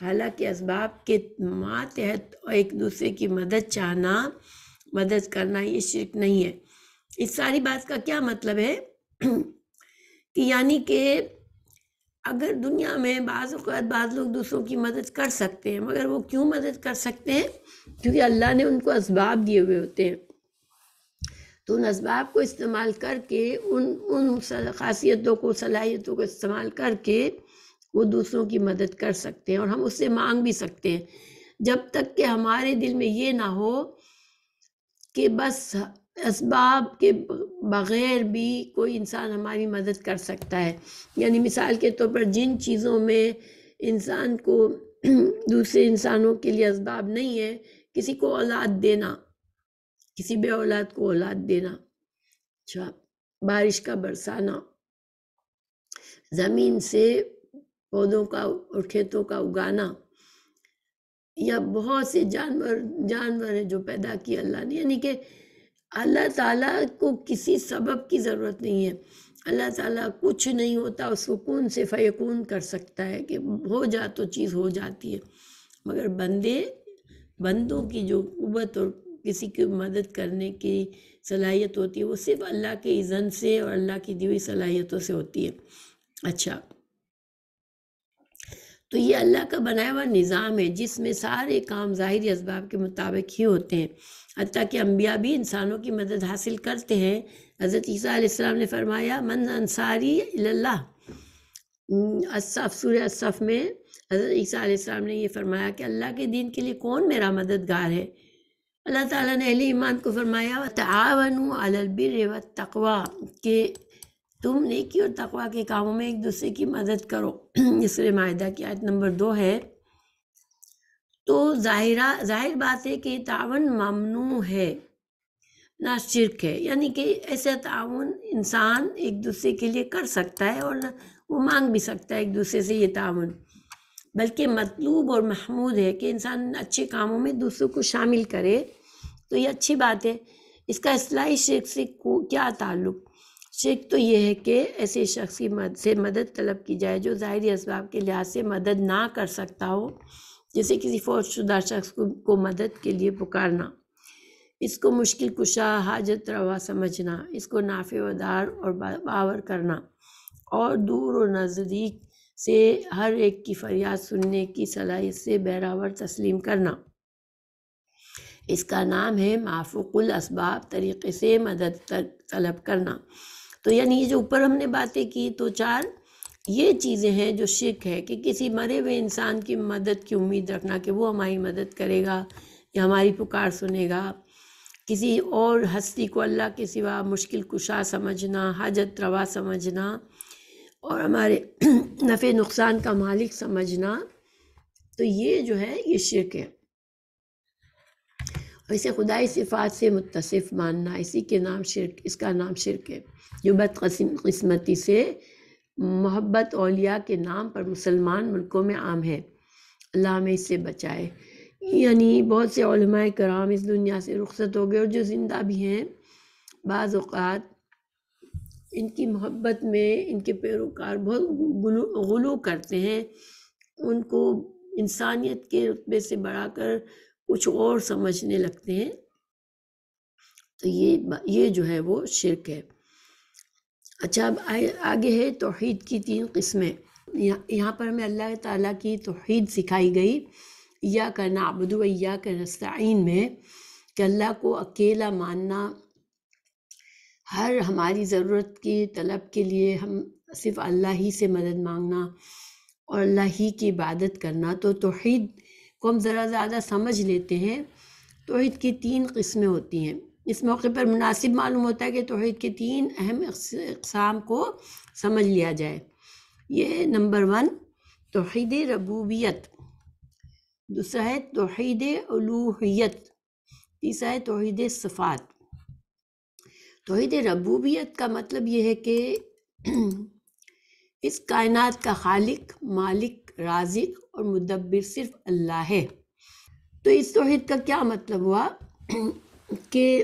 حالانکہ اسباب کے ماتحت ایک دوسرے کی مدد کرنا یہ شرک نہیں ہے۔ اس ساری بات کا کیا مطلب ہے کہ یعنی کہ اگر دنیا میں بعض اوقات بعض لوگ دوسروں کی مدد کر سکتے ہیں، مگر وہ کیوں مدد کر سکتے ہیں؟ کیونکہ اللہ نے ان کو اسباب دیے ہوئے ہوتے ہیں، تو ان اسباب کو استعمال کر کے ان خاصیتوں کو، صلاحیتوں کو استعمال کر کے وہ دوسروں کی مدد کر سکتے ہیں، اور ہم اس سے مانگ بھی سکتے ہیں، جب تک کہ ہمارے دل میں یہ نہ ہو کہ بس اسباب کے بغیر بھی کوئی انسان ہماری مدد کر سکتا ہے. یعنی مثال کے طور پر جن چیزوں میں انسان کو دوسرے انسانوں کے لیے اسباب نہیں ہے، کسی کو اولاد دینا، کسی بے اولاد کو اولاد دینا، اچھا بارش کا برسانا، زمین سے پودوں کا اور کھیتوں کا اگانا، یا بہت سے جانور ہیں جو پیدا کیے اللہ نے. یعنی کہ اللہ تعالیٰ کو کسی سبب کی ضرورت نہیں ہے. اللہ تعالیٰ کچھ نہیں ہوتا، اس کو کون سے فیکون کر سکتا ہے کہ ہو جا تو چیز ہو جاتی ہے. مگر بندوں کی جو قوت اور کسی کی مدد کرنے کی صلاحیت ہوتی ہے وہ صرف اللہ کے اذن سے اور اللہ کی دی ہوئی صلاحیتوں سے ہوتی ہے. اچھا، تو یہ اللہ کا بنایا ہوا نظام ہے جس میں سارے کام ظاہری اسباب کے مطابق ہی ہوتے ہیں. حتیٰ کہ انبیاء بھی انسانوں کی مدد حاصل کرتے ہیں. حضرت عیسیٰ علیہ السلام نے فرمایا من انصاری اللہ، الصف سورہ الصف میں حضرت عیسیٰ علیہ السلام نے یہ فرمایا کہ اللہ کے دین کے لیے کون میرا مددگار ہے. اللہ تعالیٰ نے اہل ایمان کو فرمایا تعاونوا علی البر والتقوی، کہ تم نیکی اور تقوی کے کاموں میں ایک دوسرے کی مدد کرو. سورہ مائدہ کی آیت نمبر 2 ہے. تو ظاہر بات ہے کہ تعاون ممنوع ہے، نہ شرک ہے. یعنی کہ ایسا تعاون انسان ایک دوسرے کے لیے کر سکتا ہے اور وہ مانگ بھی سکتا ہے ایک دوسرے سے یہ تعاون، بلکہ مطلوب اور محمود ہے کہ انسان اچھے کاموں میں دوسروں کو شامل کرے. تو یہ اچھی بات ہے. اس کا اصلاحی شرک سے کیا تعلق؟ شرک تو یہ ہے کہ ایسے شخص کی سے مدد طلب کی جائے جو ظاہری اسباب کے لحاظ سے مدد نہ کر سکتا ہو، جیسے کسی فوت شدہ شخص کو مدد کے لیے پکارنا، اس کو مشکل کشا حاجت روا سمجھنا، اس کو نافع و دار اور باور کرنا، اور دور و نزدیک سے ہر ایک کی فریاد سننے کی صلاحیت سے بہراور تسلیم کرنا. اس کا نام ہے مافوق الاسباب طریقے سے مدد طلب کرنا. تو یعنی یہ جو اوپر ہم نے باتیں کی تو 4 یہ چیزیں ہیں جو شرک ہے، کہ کسی مرے ہوئے انسان کی مدد کی امید رکھنا کہ وہ ہماری مدد کرے گا یا ہماری پکار سنے گا، کسی اور ہستی کو اللہ کے سوا مشکل کشا سمجھنا، حاجت روا سمجھنا اور ہمارے نفع نقصان کا مالک سمجھنا، تو یہ جو ہے یہ شرک ہے. اسے خدائی صفات سے متصف ماننا، اسی کے نام شرک، اس کا نام شرک ہے، جو بدقسمتی سے محبت اولیاء کے نام پر مسلمان ملکوں میں عام ہے. اللہ ہمیں اس سے بچائے. یعنی بہت سے علماء کرام اس دنیا سے رخصت ہو گئے، اور جو زندہ بھی ہیں بعض اوقات ان کی محبت میں ان کے پیروکار بہت غلو کرتے ہیں، ان کو انسانیت کے رتبے سے بڑھا کر کچھ اور سمجھنے لگتے ہیں. تو یہ جو ہے وہ شرک ہے. اچھا، اب آگے ہے توحید کی 3 قسمیں. یہاں پر ہمیں اللہ تعالیٰ کی توحید سکھائی گئی ایاک نعبد و ایاک نستعین میں، کہ اللہ کو اکیلا ماننا، ہر ہماری ضرورت کی طلب کے لیے ہم صرف اللہ ہی سے مدد مانگنا اور اللہ ہی کی عبادت کرنا. تو توحید کو ہم ذرا زیادہ سمجھ لیتے ہیں. توحید کی 3 قسمیں ہوتی ہیں. اس موقع پر مناسب معلوم ہوتا ہے کہ توحید کے 3 اہم اقسام کو سمجھ لیا جائے. یہ نمبر 1 توحید ربوبیت، دوسرا ہے توحید الوہیت، تیسرا ہے توحید صفات. توحید ربوبیت کا مطلب یہ ہے کہ اس کائنات کا خالق، مالک، رازق اور مدبر صرف اللہ ہے. تو اس توحید کا کیا مطلب ہوا کہ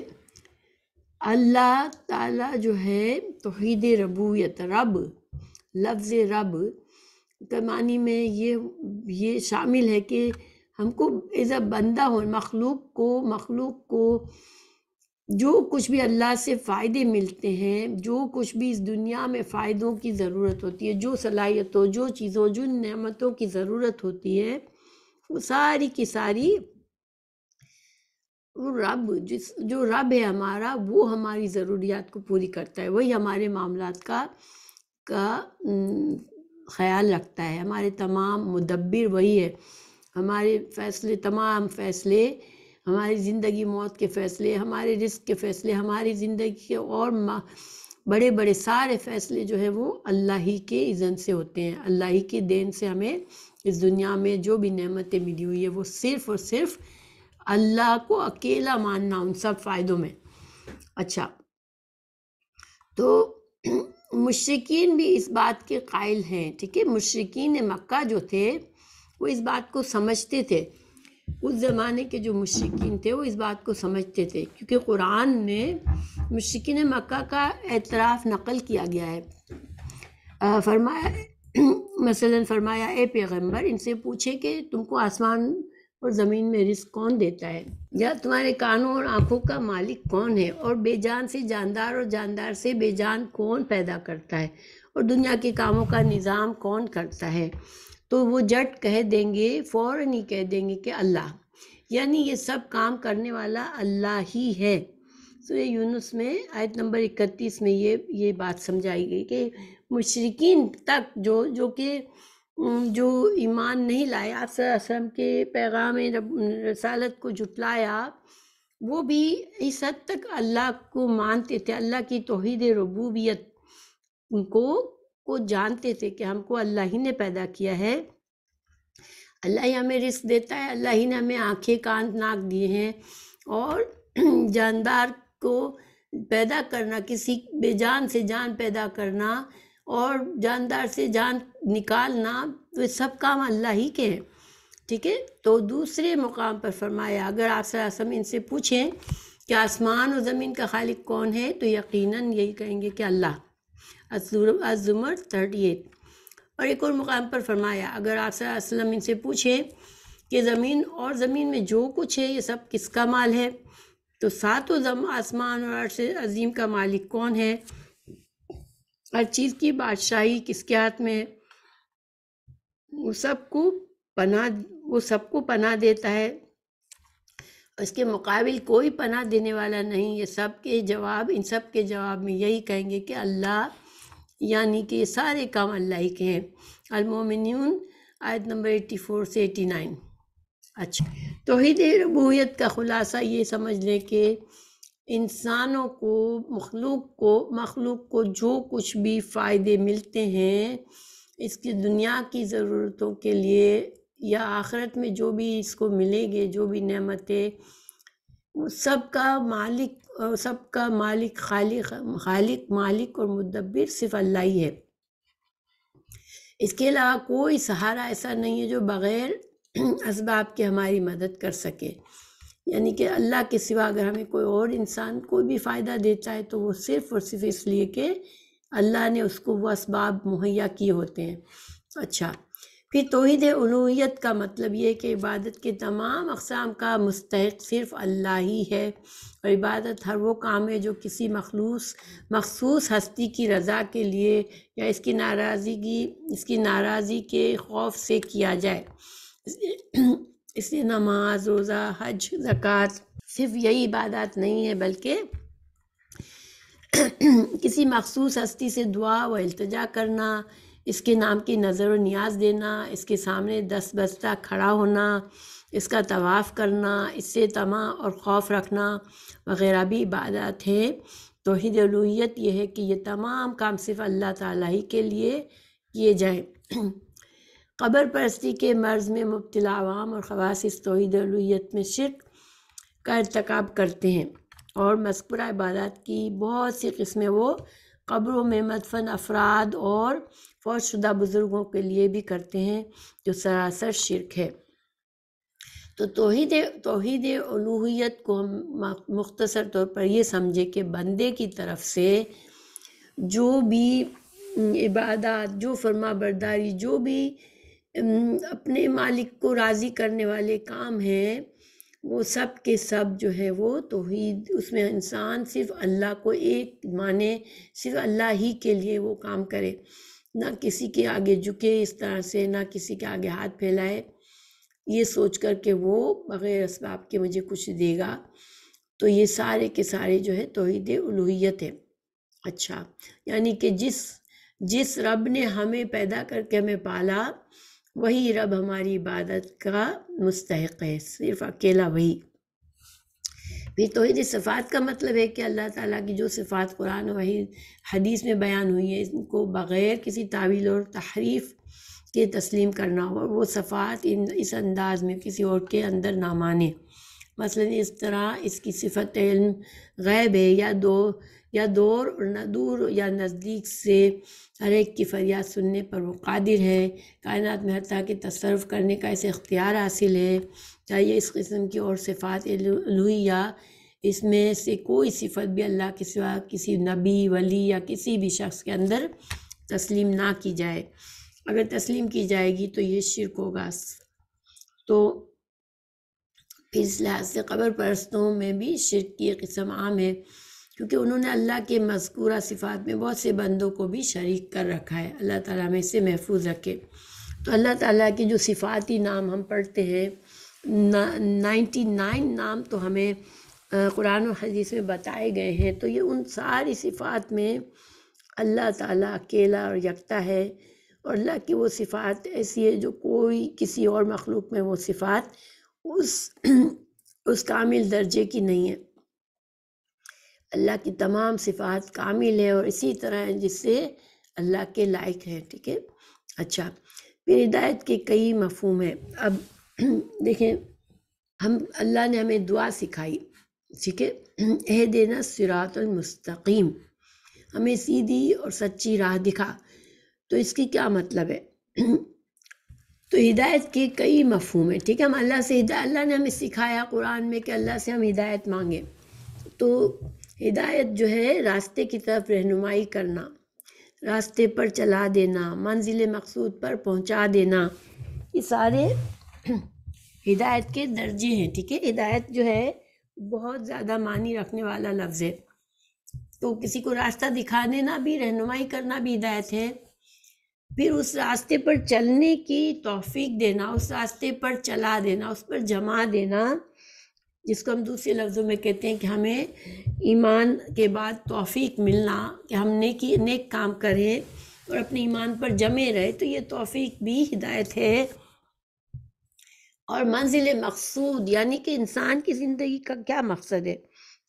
اللہ تعالیٰ جو ہے توحید ربوبیت، رب، لفظ رب کے معنی میں یہ شامل ہے کہ ہم کو ایز اے بندہ ہو، مخلوق کو جو کچھ بھی اللہ سے فائدے ملتے ہیں، جو کچھ بھی اس دنیا میں فائدوں کی ضرورت ہوتی ہے، جو صلاحیتوں، جو چیزوں، جو نعمتوں کی ضرورت ہوتی ہے، وہ ساری کی ساری وہ رب، جو رب ہے ہمارا، وہ ہماری ضروریات کو پوری کرتا ہے. وہی ہمارے معاملات کا خیال رکھتا ہے. ہمارے تمام مدبر وہی ہے. ہمارے تمام فیصلے ہماری زندگی موت کے فیصلے، ہمارے رزق کے فیصلے، ہماری زندگی کے اور بڑے بڑے سارے فیصلے جو ہے وہ اللہ ہی کے اذن سے ہوتے ہیں، اللہ ہی کے دین سے ہمیں اس دنیا میں جو بھی نعمتیں ملی ہوئی ہے وہ صرف اور صرف اللہ کو اکیلا ماننا ان سب فائدوں میں۔ اچھا، تو مشرکین بھی اس بات کے قائل ہیں، ٹھیک ہے، مشرکین مکہ جو تھے وہ اس بات کو سمجھتے تھے، اس زمانے کے جو مشرکین تھے وہ اس بات کو سمجھتے تھے، کیونکہ قرآن میں مشرکین مکہ کا اعتراف نقل کیا گیا ہے۔ فرمایا مثلاً فرمایا اے پیغمبر ان سے پوچھے کہ تم کو آسمان اور زمین میں رزق کون دیتا ہے، یا تمہارے کانوں اور آنکھوں کا مالک کون ہے، اور بے جان سے جاندار اور جاندار سے بے جان کون پیدا کرتا ہے، اور دنیا کے کاموں کا نظام کون کرتا ہے، تو وہ جٹ کہہ دیں گے، فوراً ہی کہہ دیں گے کہ اللہ، یعنی یہ سب کام کرنے والا اللہ ہی ہے۔ سورہ یونس میں آیت نمبر 31 میں یہ بات سمجھائی گئی کہ مشرکین تک جو ایمان نہیں لائے، آپ صلی اللہ علیہ وسلم کے پیغام رسالت کو جھٹلایا، وہ بھی اس حد تک اللہ کو مانتے تھے، اللہ کی توحید ربوبیت کو جانتے تھے کہ ہم کو اللہ ہی نے پیدا کیا ہے، اللہ ہی ہمیں رزق دیتا ہے، اللہ ہی نے ہمیں آنکھیں کان ناک دیے ہیں، اور جاندار کو پیدا کرنا، کسی بے جان سے جان پیدا کرنا اور جاندار سے جان نکالنا، تو یہ سب کام اللہ ہی کے ہیں، ٹھیک ہے۔ تو دوسرے مقام پر فرمایا اگر آپ صلی اللہ علیہ وسلم ان سے پوچھیں کہ آسمان و زمین کا خالق کون ہے تو یقیناً یہی کہیں گے کہ اللہ۔ الزمر 38۔ اور ایک اور مقام پر فرمایا اگر آپ صلی اللہ علیہ وسلم ان سے پوچھیں کہ زمین میں جو کچھ ہے یہ سب کس کا مال ہے، تو ساتوں آسمان اور عرش عظیم کا مالک کون ہے، ہر چیز کی بادشاہی کس کے ہاتھ میں ہے، وہ سب کو پناہ دیتا ہے، اس کے مقابل کوئی پناہ دینے والا نہیں۔ یہ ان سب کے جواب میں یہی کہیں گے کہ اللہ، یعنی کہ یہ سارے کام اللہ ہی کے ہیں۔ المومنون آیت نمبر 84 سے 89۔ اچھا، توحید ربوبیت کا خلاصہ یہ سمجھ لیں کہ انسانوں کو، مخلوق کو جو کچھ بھی فائدے ملتے ہیں اس کی دنیا کی ضرورتوں کے لیے یا آخرت میں جو بھی اس کو ملے گے، جو بھی نعمتیں، سب کا مالک خالق مالک اور مدبر صرف اللہ ہی ہے۔ اس کے علاوہ کوئی سہارا ایسا نہیں ہے جو بغیر اسباب کے ہماری مدد کر سکے، یعنی کہ اللہ کے سوا اگر ہمیں کوئی اور انسان کوئی بھی فائدہ دیتا ہے تو وہ صرف اور صرف اس لیے کہ اللہ نے اس کو وہ اسباب مہیا کیے ہوتے ہیں۔ اچھا، پھر توحید الوہیت کا مطلب یہ ہے کہ عبادت کے تمام اقسام کا مستحق صرف اللہ ہی ہے، اور عبادت ہر وہ کام ہے جو کسی مخصوص ہستی کی رضا کے لیے یا اس کی ناراضی کے خوف سے کیا جائے۔ اس لیے نماز، روزہ، حج، زکوٰۃ صرف یہی عبادات نہیں ہے، بلکہ کسی مخصوص ہستی سے دعا و التجا کرنا، اس کے نام کی نظر و نیاز دینا، اس کے سامنے دست بستہ کھڑا ہونا، اس کا طواف کرنا، اس سے طمع اور خوف رکھنا وغیرہ بھی عبادات ہیں۔ توحید الوہیت یہ ہے کہ یہ تمام کام صرف اللہ تعالیٰ ہی کے لیے کیے جائیں۔ قبر پرستی کے مرض میں مبتلا عوام اور خواص اس توحید الوہیت میں شرک کا ارتکاب کرتے ہیں، اور مذکورہ عبادات کی بہت سی قسمیں وہ قبروں میں مدفن افراد اور فوت شدہ بزرگوں کے لیے بھی کرتے ہیں، جو سراسر شرک ہے۔ تو توحید الوہیت کو ہم مختصر طور پر یہ سمجھے کہ بندے کی طرف سے جو بھی عبادات، جو فرما برداری، جو بھی اپنے مالک کو راضی کرنے والے کام ہیں، وہ سب کے سب جو ہے وہ توحید، اس میں انسان صرف اللہ کو ایک مانے، صرف اللہ ہی کے لیے وہ کام کرے، نہ کسی کے آگے جھکے اس طرح سے، نہ کسی کے آگے ہاتھ پھیلائے یہ سوچ کر کہ وہ بغیر اسباب کے مجھے کچھ دے گا۔ تو یہ سارے کے سارے جو ہے توحید الوہیت ہے۔ اچھا، یعنی کہ جس رب نے ہمیں پیدا کر کے ہمیں پالا، وہی رب ہماری عبادت کا مستحق ہے، صرف اکیلا وہی۔ پھر توحید صفات کا مطلب ہے کہ اللہ تعالیٰ کی جو صفات قرآن و وحی حدیث میں بیان ہوئی ہیں ان کو بغیر کسی تعویل اور تحریف کے تسلیم کرنا ہو، اور وہ صفات اس انداز میں کسی اور کے اندر نہ مانے۔ مثلا اس طرح اس کی صفت علم غیب ہے، یا دور اور نہ دور یا نزدیک سے ہر ایک کی فریاد سننے پر وہ قادر ہے، کائنات میں حتیٰ کہ تصرف کرنے کا اسے اختیار حاصل ہے۔ چاہیے اس قسم کی اور صفات الوہیہ، اس میں سے کوئی صفت بھی اللہ کے سوا کسی نبی، ولی یا کسی بھی شخص کے اندر تسلیم نہ کی جائے۔ اگر تسلیم کی جائے گی تو یہ شرک ہوگا۔ تو اس لحاظ سے قبر پرستوں میں بھی شرک کی قسم عام ہے، کیونکہ انہوں نے اللہ کے مذکورہ صفات میں بہت سے بندوں کو بھی شریک کر رکھا ہے۔ اللہ تعالیٰ ہمیں اسے محفوظ رکھے۔ تو اللہ تعالیٰ کے جو صفاتی نام ہم پڑھتے ہیں، 99 نام تو ہمیں قرآن و حدیث میں بتائے گئے ہیں، تو یہ ان ساری صفات میں اللہ تعالیٰ اکیلا اور یکتا ہے، اور اللہ کی وہ صفات ایسی ہے جو کوئی کسی اور مخلوق میں وہ صفات اس کامل درجے کی نہیں ہے۔ اللہ کی تمام صفات کامل ہے اور اسی طرح ہیں جس سے اللہ کے لائق ہیں، ٹھیک ہے۔ اچھا، پھر ہدایت کے کئی مفہوم ہیں۔ اب دیکھیں، اللہ نے ہمیں دعا سکھائی، ٹھیک ہے، اہدنا الصراط المستقیم، ہمیں سیدھی اور سچی راہ دکھا۔ تو اس کی کیا مطلب ہے؟ تو ہدایت کے کئی مفہوم ہیں، ٹھیک ہے۔ ہم اللہ نے ہمیں سکھایا قرآن میں کہ اللہ سے ہم ہدایت مانگیں۔ تو ہدایت جو ہے راستے کی طرف رہنمائی کرنا، راستے پر چلا دینا، منزل مقصود پر پہنچا دینا، یہ سارے ہدایت کے درجے ہیں، ٹھیک ہے۔ ہدایت جو ہے بہت زیادہ معنی رکھنے والا لفظ ہے۔ تو کسی کو راستہ دکھا دینا بھی، رہنمائی کرنا بھی ہدایت ہے۔ پھر اس راستے پر چلنے کی توفیق دینا، اس راستے پر چلا دینا، اس پر جما دینا، جس کو ہم دوسرے لفظوں میں کہتے ہیں کہ ہمیں ایمان کے بعد توفیق ملنا کہ ہم نیک کام کریں اور اپنے ایمان پر جمے رہے، تو یہ توفیق بھی ہدایت ہے۔ اور منزل مقصود یعنی کہ انسان کی زندگی کا کیا مقصد ہے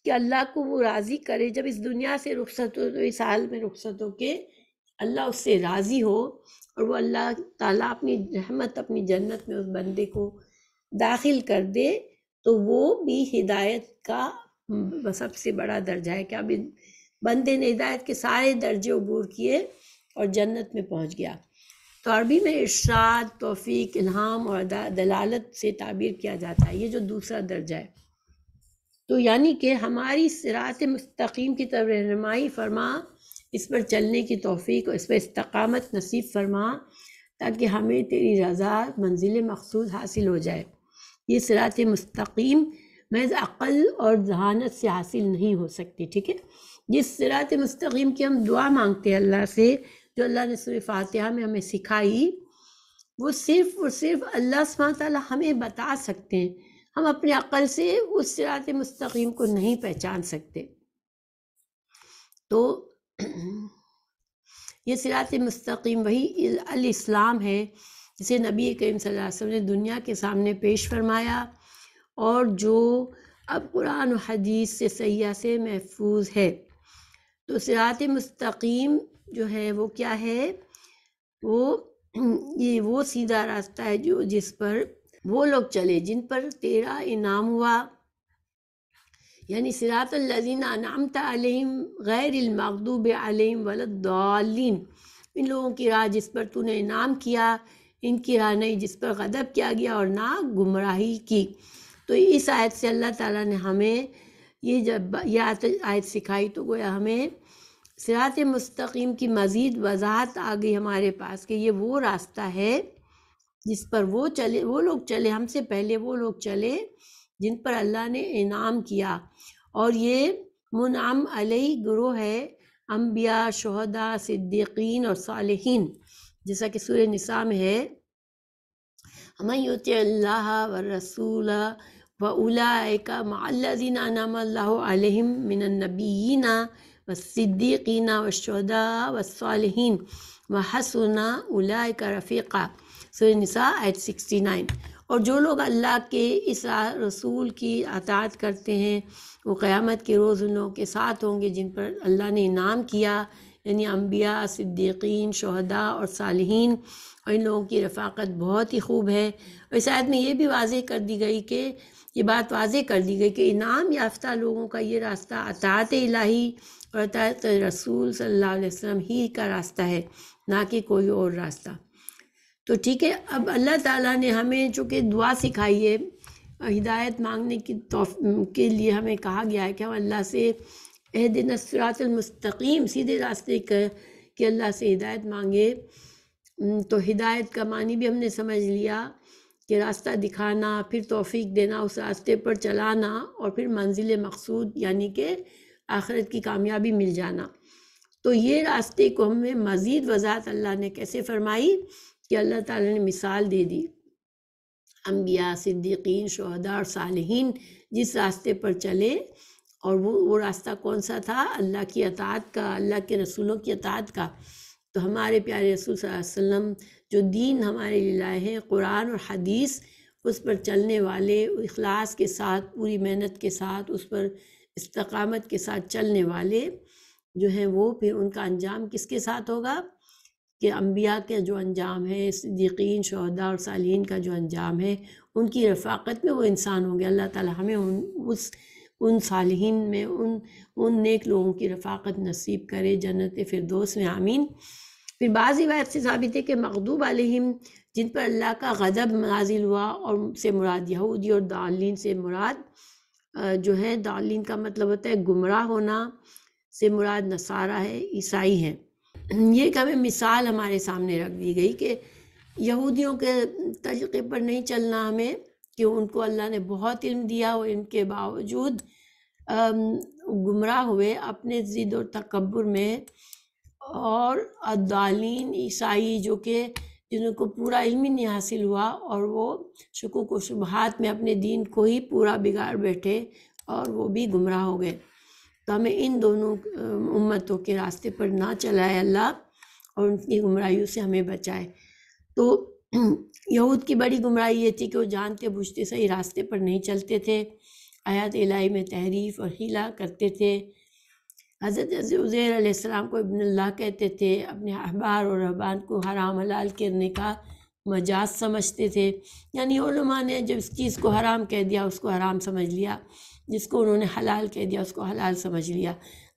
کہ اللہ کو وہ راضی کرے، جب اس دنیا سے رخصت ہو تو اس حال میں رخصت ہو کہ اللہ اس سے راضی ہو، اور وہ اللہ تعالیٰ اپنی رحمت، اپنی جنت میں اس بندے کو داخل کر دے، تو وہ بھی ہدایت کا سب سے بڑا درجہ ہے کہ اب بندے نے ہدایت کے سارے درجے عبور کیے اور جنت میں پہنچ گیا۔ تو عربی میں ارشاد، توفیق، الہام اور دلالت سے تعبیر کیا جاتا ہے، یہ جو دوسرا درجہ ہے۔ تو یعنی کہ ہماری صراط مستقیم کی طرف رہنمائی فرما، اس پر چلنے کی توفیق اور اس پر استقامت نصیب فرما، تاکہ ہمیں تیری رضا منزل مقصود حاصل ہو جائے۔ یہ صراط مستقیم محض عقل اور ذہانت سے حاصل نہیں ہو سکتی، ٹھیک ہے۔ جس صراط مستقیم کی ہم دعا مانگتے ہیں اللہ سے، جو اللہ نے سورہ فاتحہ میں ہمیں سکھائی، وہ صرف اور صرف اللہ سبحانہ تعالیٰ ہمیں بتا سکتے ہیں۔ ہم اپنے عقل سے اس صراط مستقیم کو نہیں پہچان سکتے۔ تو یہ صراط مستقیم وہی الاسلام ہے جسے نبی کریم صلی اللہ علیہ وسلم نے دنیا کے سامنے پیش فرمایا، اور جو اب قرآن و حدیث سے صحیح سے محفوظ ہے۔ تو صراط مستقیم جو ہے وہ کیا ہے؟ وہ سیدھا راستہ ہے جس پر وہ لوگ چلے جن پر تیرا انعام ہوا، یعنی صراط الذین انعمت علیہم غیر المغضوب علیہم ولا الضالین، ان لوگوں کی راہ جس پر تو نے انعام کیا، ان کی راہ نہیں جس پر غضب کیا گیا اور نہ گمراہی کی۔ تو اس آیت سے اللہ تعالیٰ نے ہمیں جب یہ آیت سکھائی تو گویا ہمیں صراط مستقیم کی مزید وضاحت آ گئی ہمارے پاس کہ یہ وہ راستہ ہے جس پر وہ لوگ چلے، ہم سے پہلے وہ لوگ چلے جن پر اللہ نے انعام کیا، اور یہ منعم علیہ گروہ ہے انبیاء، شہداء، صدیقین اور صالحین، جیسا کہ سورہ نساء میں ہے، وَمَن یُطِعِ اللَّهَ وَالرَّسُولَ وَأُولَٰئِکَ مَعَ الَّذِینَ انعم اللہ علیہم من النبیین والصدیقین والشہداء والصالحین وحسن اولئک رفیقا، سورہ نساء آیت 69۔ اور جو لوگ اللہ کے اس رسول کی اطاعت کرتے ہیں وہ قیامت کے روز ان لوگوں کے ساتھ ہوں گے جن پر اللہ نے انعام کیا، یعنی انبیاء، صدیقین، شہداء اور صالحین، اور ان لوگوں کی رفاقت بہت ہی خوب ہے۔ اور اس آیت میں یہ بھی واضح کر دی گئی کہ یہ بات واضح کر دی گئی کہ انعام یافتہ لوگوں کا یہ راستہ اطاعت الہی اور اطاعت رسول صلی اللہ علیہ وسلم ہی کا راستہ ہے، نہ کہ کوئی اور راستہ۔ تو ٹھیک ہے، اب اللہ تعالیٰ نے ہمیں چونکہ دعا سکھائی ہے، ہدایت مانگنے کے لیے ہمیں کہا گیا ہے کہ ہم اللہ سے اہدنا الصراط المستقیم، سیدھے راستے کہ اللہ سے ہدایت مانگے۔ تو ہدایت کا معنی بھی ہم نے سمجھ لیا کہ راستہ دکھانا، پھر توفیق دینا، اس راستے پر چلانا، اور پھر منزل مقصود یعنی کہ آخرت کی کامیابی مل جانا۔ تو یہ راستے کو ہمیں مزید وضاحت اللہ نے کیسے فرمائی کہ اللہ تعالیٰ نے مثال دے دی، انبیاء، صدیقین، شہداء اور صالحین جس راستے پر چلے، اور وہ راستہ کون سا تھا؟ اللہ کی اطاعت کا، اللہ کے رسولوں کی اطاعت کا۔ تو ہمارے پیارے رسول صلی اللہ علیہ وسلم جو دین ہمارے لیے لائے ہیں، قرآن اور حدیث، اس پر چلنے والے، اخلاص کے ساتھ، پوری محنت کے ساتھ، اس پر استقامت کے ساتھ چلنے والے جو ہیں، وہ پھر ان کا انجام کس کے ساتھ ہوگا؟ کہ انبیاء کا جو انجام ہے، صدیقین، شہداء اور صالحین کا جو انجام ہے، ان کی رفاقت میں وہ انسان ہوں گے۔ اللہ تعالیٰ ہمیں ان صالحین میں، ان نیک لوگوں کی رفاقت نصیب کرے جنت فردوس میں، آمین۔ پھر بعض روایت سے ثابت ہے کہ مغضوب علیہم، جن پر اللہ کا غضب نازل ہوا، اور سے مراد یہودی، اور ضالین سے مراد جو ہے، ضالین کا مطلب ہوتا ہے گمراہ ہونا، سے مراد نصارہ ہے، عیسائی ہیں۔ یہ کہ ہمیں مثال ہمارے سامنے رکھ دی گئی کہ یہودیوں کے طریقے پر نہیں چلنا ہمیں، کہ ان کو اللہ نے بہت علم دیا، اور ان کے باوجود گمراہ ہوئے اپنے ضد اور تکبر میں، اور الضالین عیسائی جو کہ جنہوں کو پورا علم ہی نہیں حاصل ہوا، اور وہ شکوک و شبہات میں اپنے دین کو ہی پورا بگاڑ بیٹھے، اور وہ بھی گمراہ ہو گئے۔ تو ہمیں ان دونوں امتوں کے راستے پر نہ چلائے اللہ، اور ان کی گمراہیوں سے ہمیں بچائے۔ تو یہود کی بڑی گمراہی یہ تھی کہ وہ جانتے بوجھتے صحیح راستے پر نہیں چلتے تھے، آیات الہی میں تحریف اور حیلہ کرتے تھے، حضرت عزیر علیہ السلام کو ابن اللہ کہتے تھے، اپنے احبار اور رہبان کو حرام حلال کرنے کا مجاز سمجھتے تھے، یعنی علماء نے جب اس چیز کو حرام کہہ دیا اس کو حرام سمجھ لیا، جس کو انہوں نے حلال کہہ دیا اس کو حلال سمجھ لیا،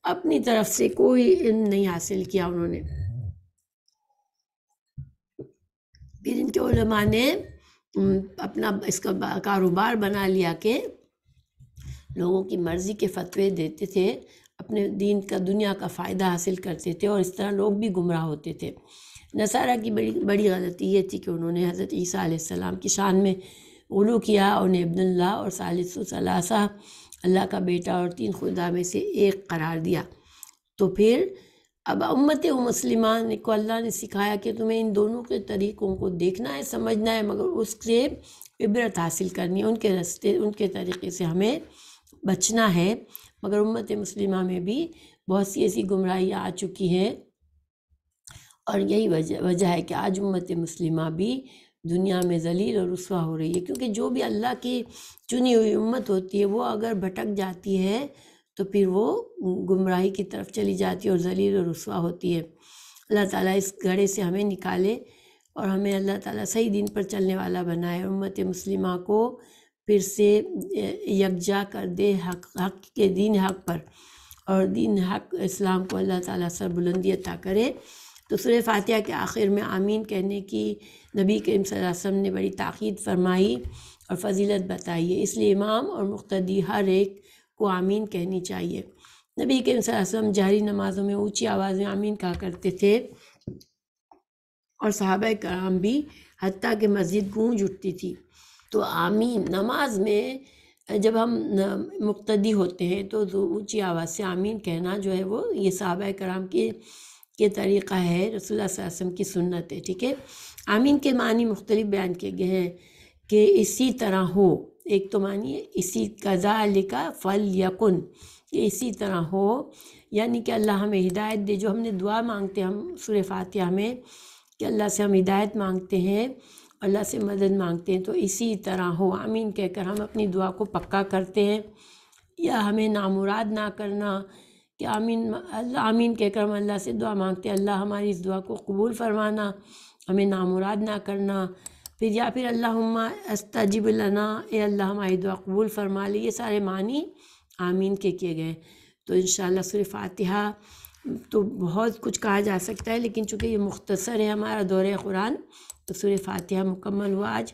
اپنی طرف سے کوئی علم نہیں حاصل کیا انہوں نے۔ پھر ان کے علماء نے اپنا اس کا کاروبار بنا لیا کہ لوگوں کی مرضی کے فتوے دیتے تھے، اپنے دین کا، دنیا کا فائدہ حاصل کرتے تھے، اور اس طرح لوگ بھی گمراہ ہوتے تھے۔ نصارہ کی بڑی غلطی یہ تھی کہ انہوں نے حضرت عیسیٰ علیہ السلام کی شان میں غلو کیا، انہیں ابن اللہ اور ثالث ثلاثہ، اللہ کا بیٹا اور تین خدا میں سے ایک قرار دیا۔ تو پھر اب امت مسلمہ کو اللہ نے سکھایا کہ تمہیں ان دونوں کے طریقوں کو دیکھنا ہے، سمجھنا ہے، مگر اس سے عبرت حاصل کرنی ہے، ان کے راستے، ان کے طریقے سے ہمیں بچنا ہے۔ مگر امت مسلمہ میں بھی بہت سی ایسی گمراہیاں آ چکی ہیں، اور یہی وجہ ہے کہ آج امت مسلمہ بھی دنیا میں ذلیل اور رسوا ہو رہی ہے، کیونکہ جو بھی اللہ کی چنی ہوئی امت ہوتی ہے وہ اگر بھٹک جاتی ہے تو پھر وہ گمراہی کی طرف چلی جاتی ہے اور ذلیل اور رسوا ہوتی ہے۔ اللہ تعالیٰ اس گڑھے سے ہمیں نکالے، اور ہمیں اللہ تعالیٰ صحیح دین پر چلنے والا بنائے، امت مسلمہ کو پھر سے یکجا کر دے حق کے دین حق پر، اور دین حق اسلام کو اللہ تعالیٰ سر بلندی عطا کرے۔ تو سورہ فاتحہ کے آخر میں آمین کہنے کی نبی کریم صلی اللہ علیہ وسلم نے بڑی تاکید فرمائی اور فضیلت بتائی ہے، اس لیے امام اور مقتدی ہر ایک کو آمین کہنی چاہیے۔ نبی کریم صلی اللہ علیہ وسلم جہری نمازوں میں اونچی آواز میں آمین کہا کرتے تھے، اور صحابہ کرام بھی، حتیٰ کہ مسجد گونج اٹھتی تھی۔ تو آمین نماز میں جب ہم مقتدی ہوتے ہیں تو اونچی آواز سے آمین کہنا جو ہے وہ یہ صحابہ کرام کے طریقہ ہے، رسول اللہ صلی اللہ علیہ وسلم کی سنت ہے، ٹھیک ہے۔ آمین کے معنی مختلف بیان کیے گئے ہیں کہ اسی طرح ہو، ایک تو معنی ہے اسی کذالک فلیکن، کہ اسی طرح ہو، یعنی کہ اللہ ہمیں ہدایت دے۔ جو ہم نے دعا مانگتے ہیں ہم سورہ فاتحہ میں، کہ اللہ سے ہم ہدایت مانگتے ہیں، اللہ سے مدد مانگتے ہیں، تو اسی طرح ہو آمین کہہ کر ہم اپنی دعا کو پکا کرتے ہیں، یا ہمیں نامراد نہ کرنا کہ آمین، اللہ آمین کہہ کر ہم اللہ سے دعا مانگتے ہیں، اللہ ہماری اس دعا کو قبول فرمانا، ہمیں نامراد نہ کرنا، پھر یا پھر اللہم استجب لنا، اے اللہ ہماری دعا قبول فرما لے، یہ سارے معنی آمین کے کیے گئے۔ تو انشاءاللہ سورہ فاتحہ تو بہت کچھ کہا جا سکتا ہے، لیکن چونکہ یہ مختصر ہے ہمارا دورہ قرآن، تو سورہ فاتحہ مکمل ہوا آج۔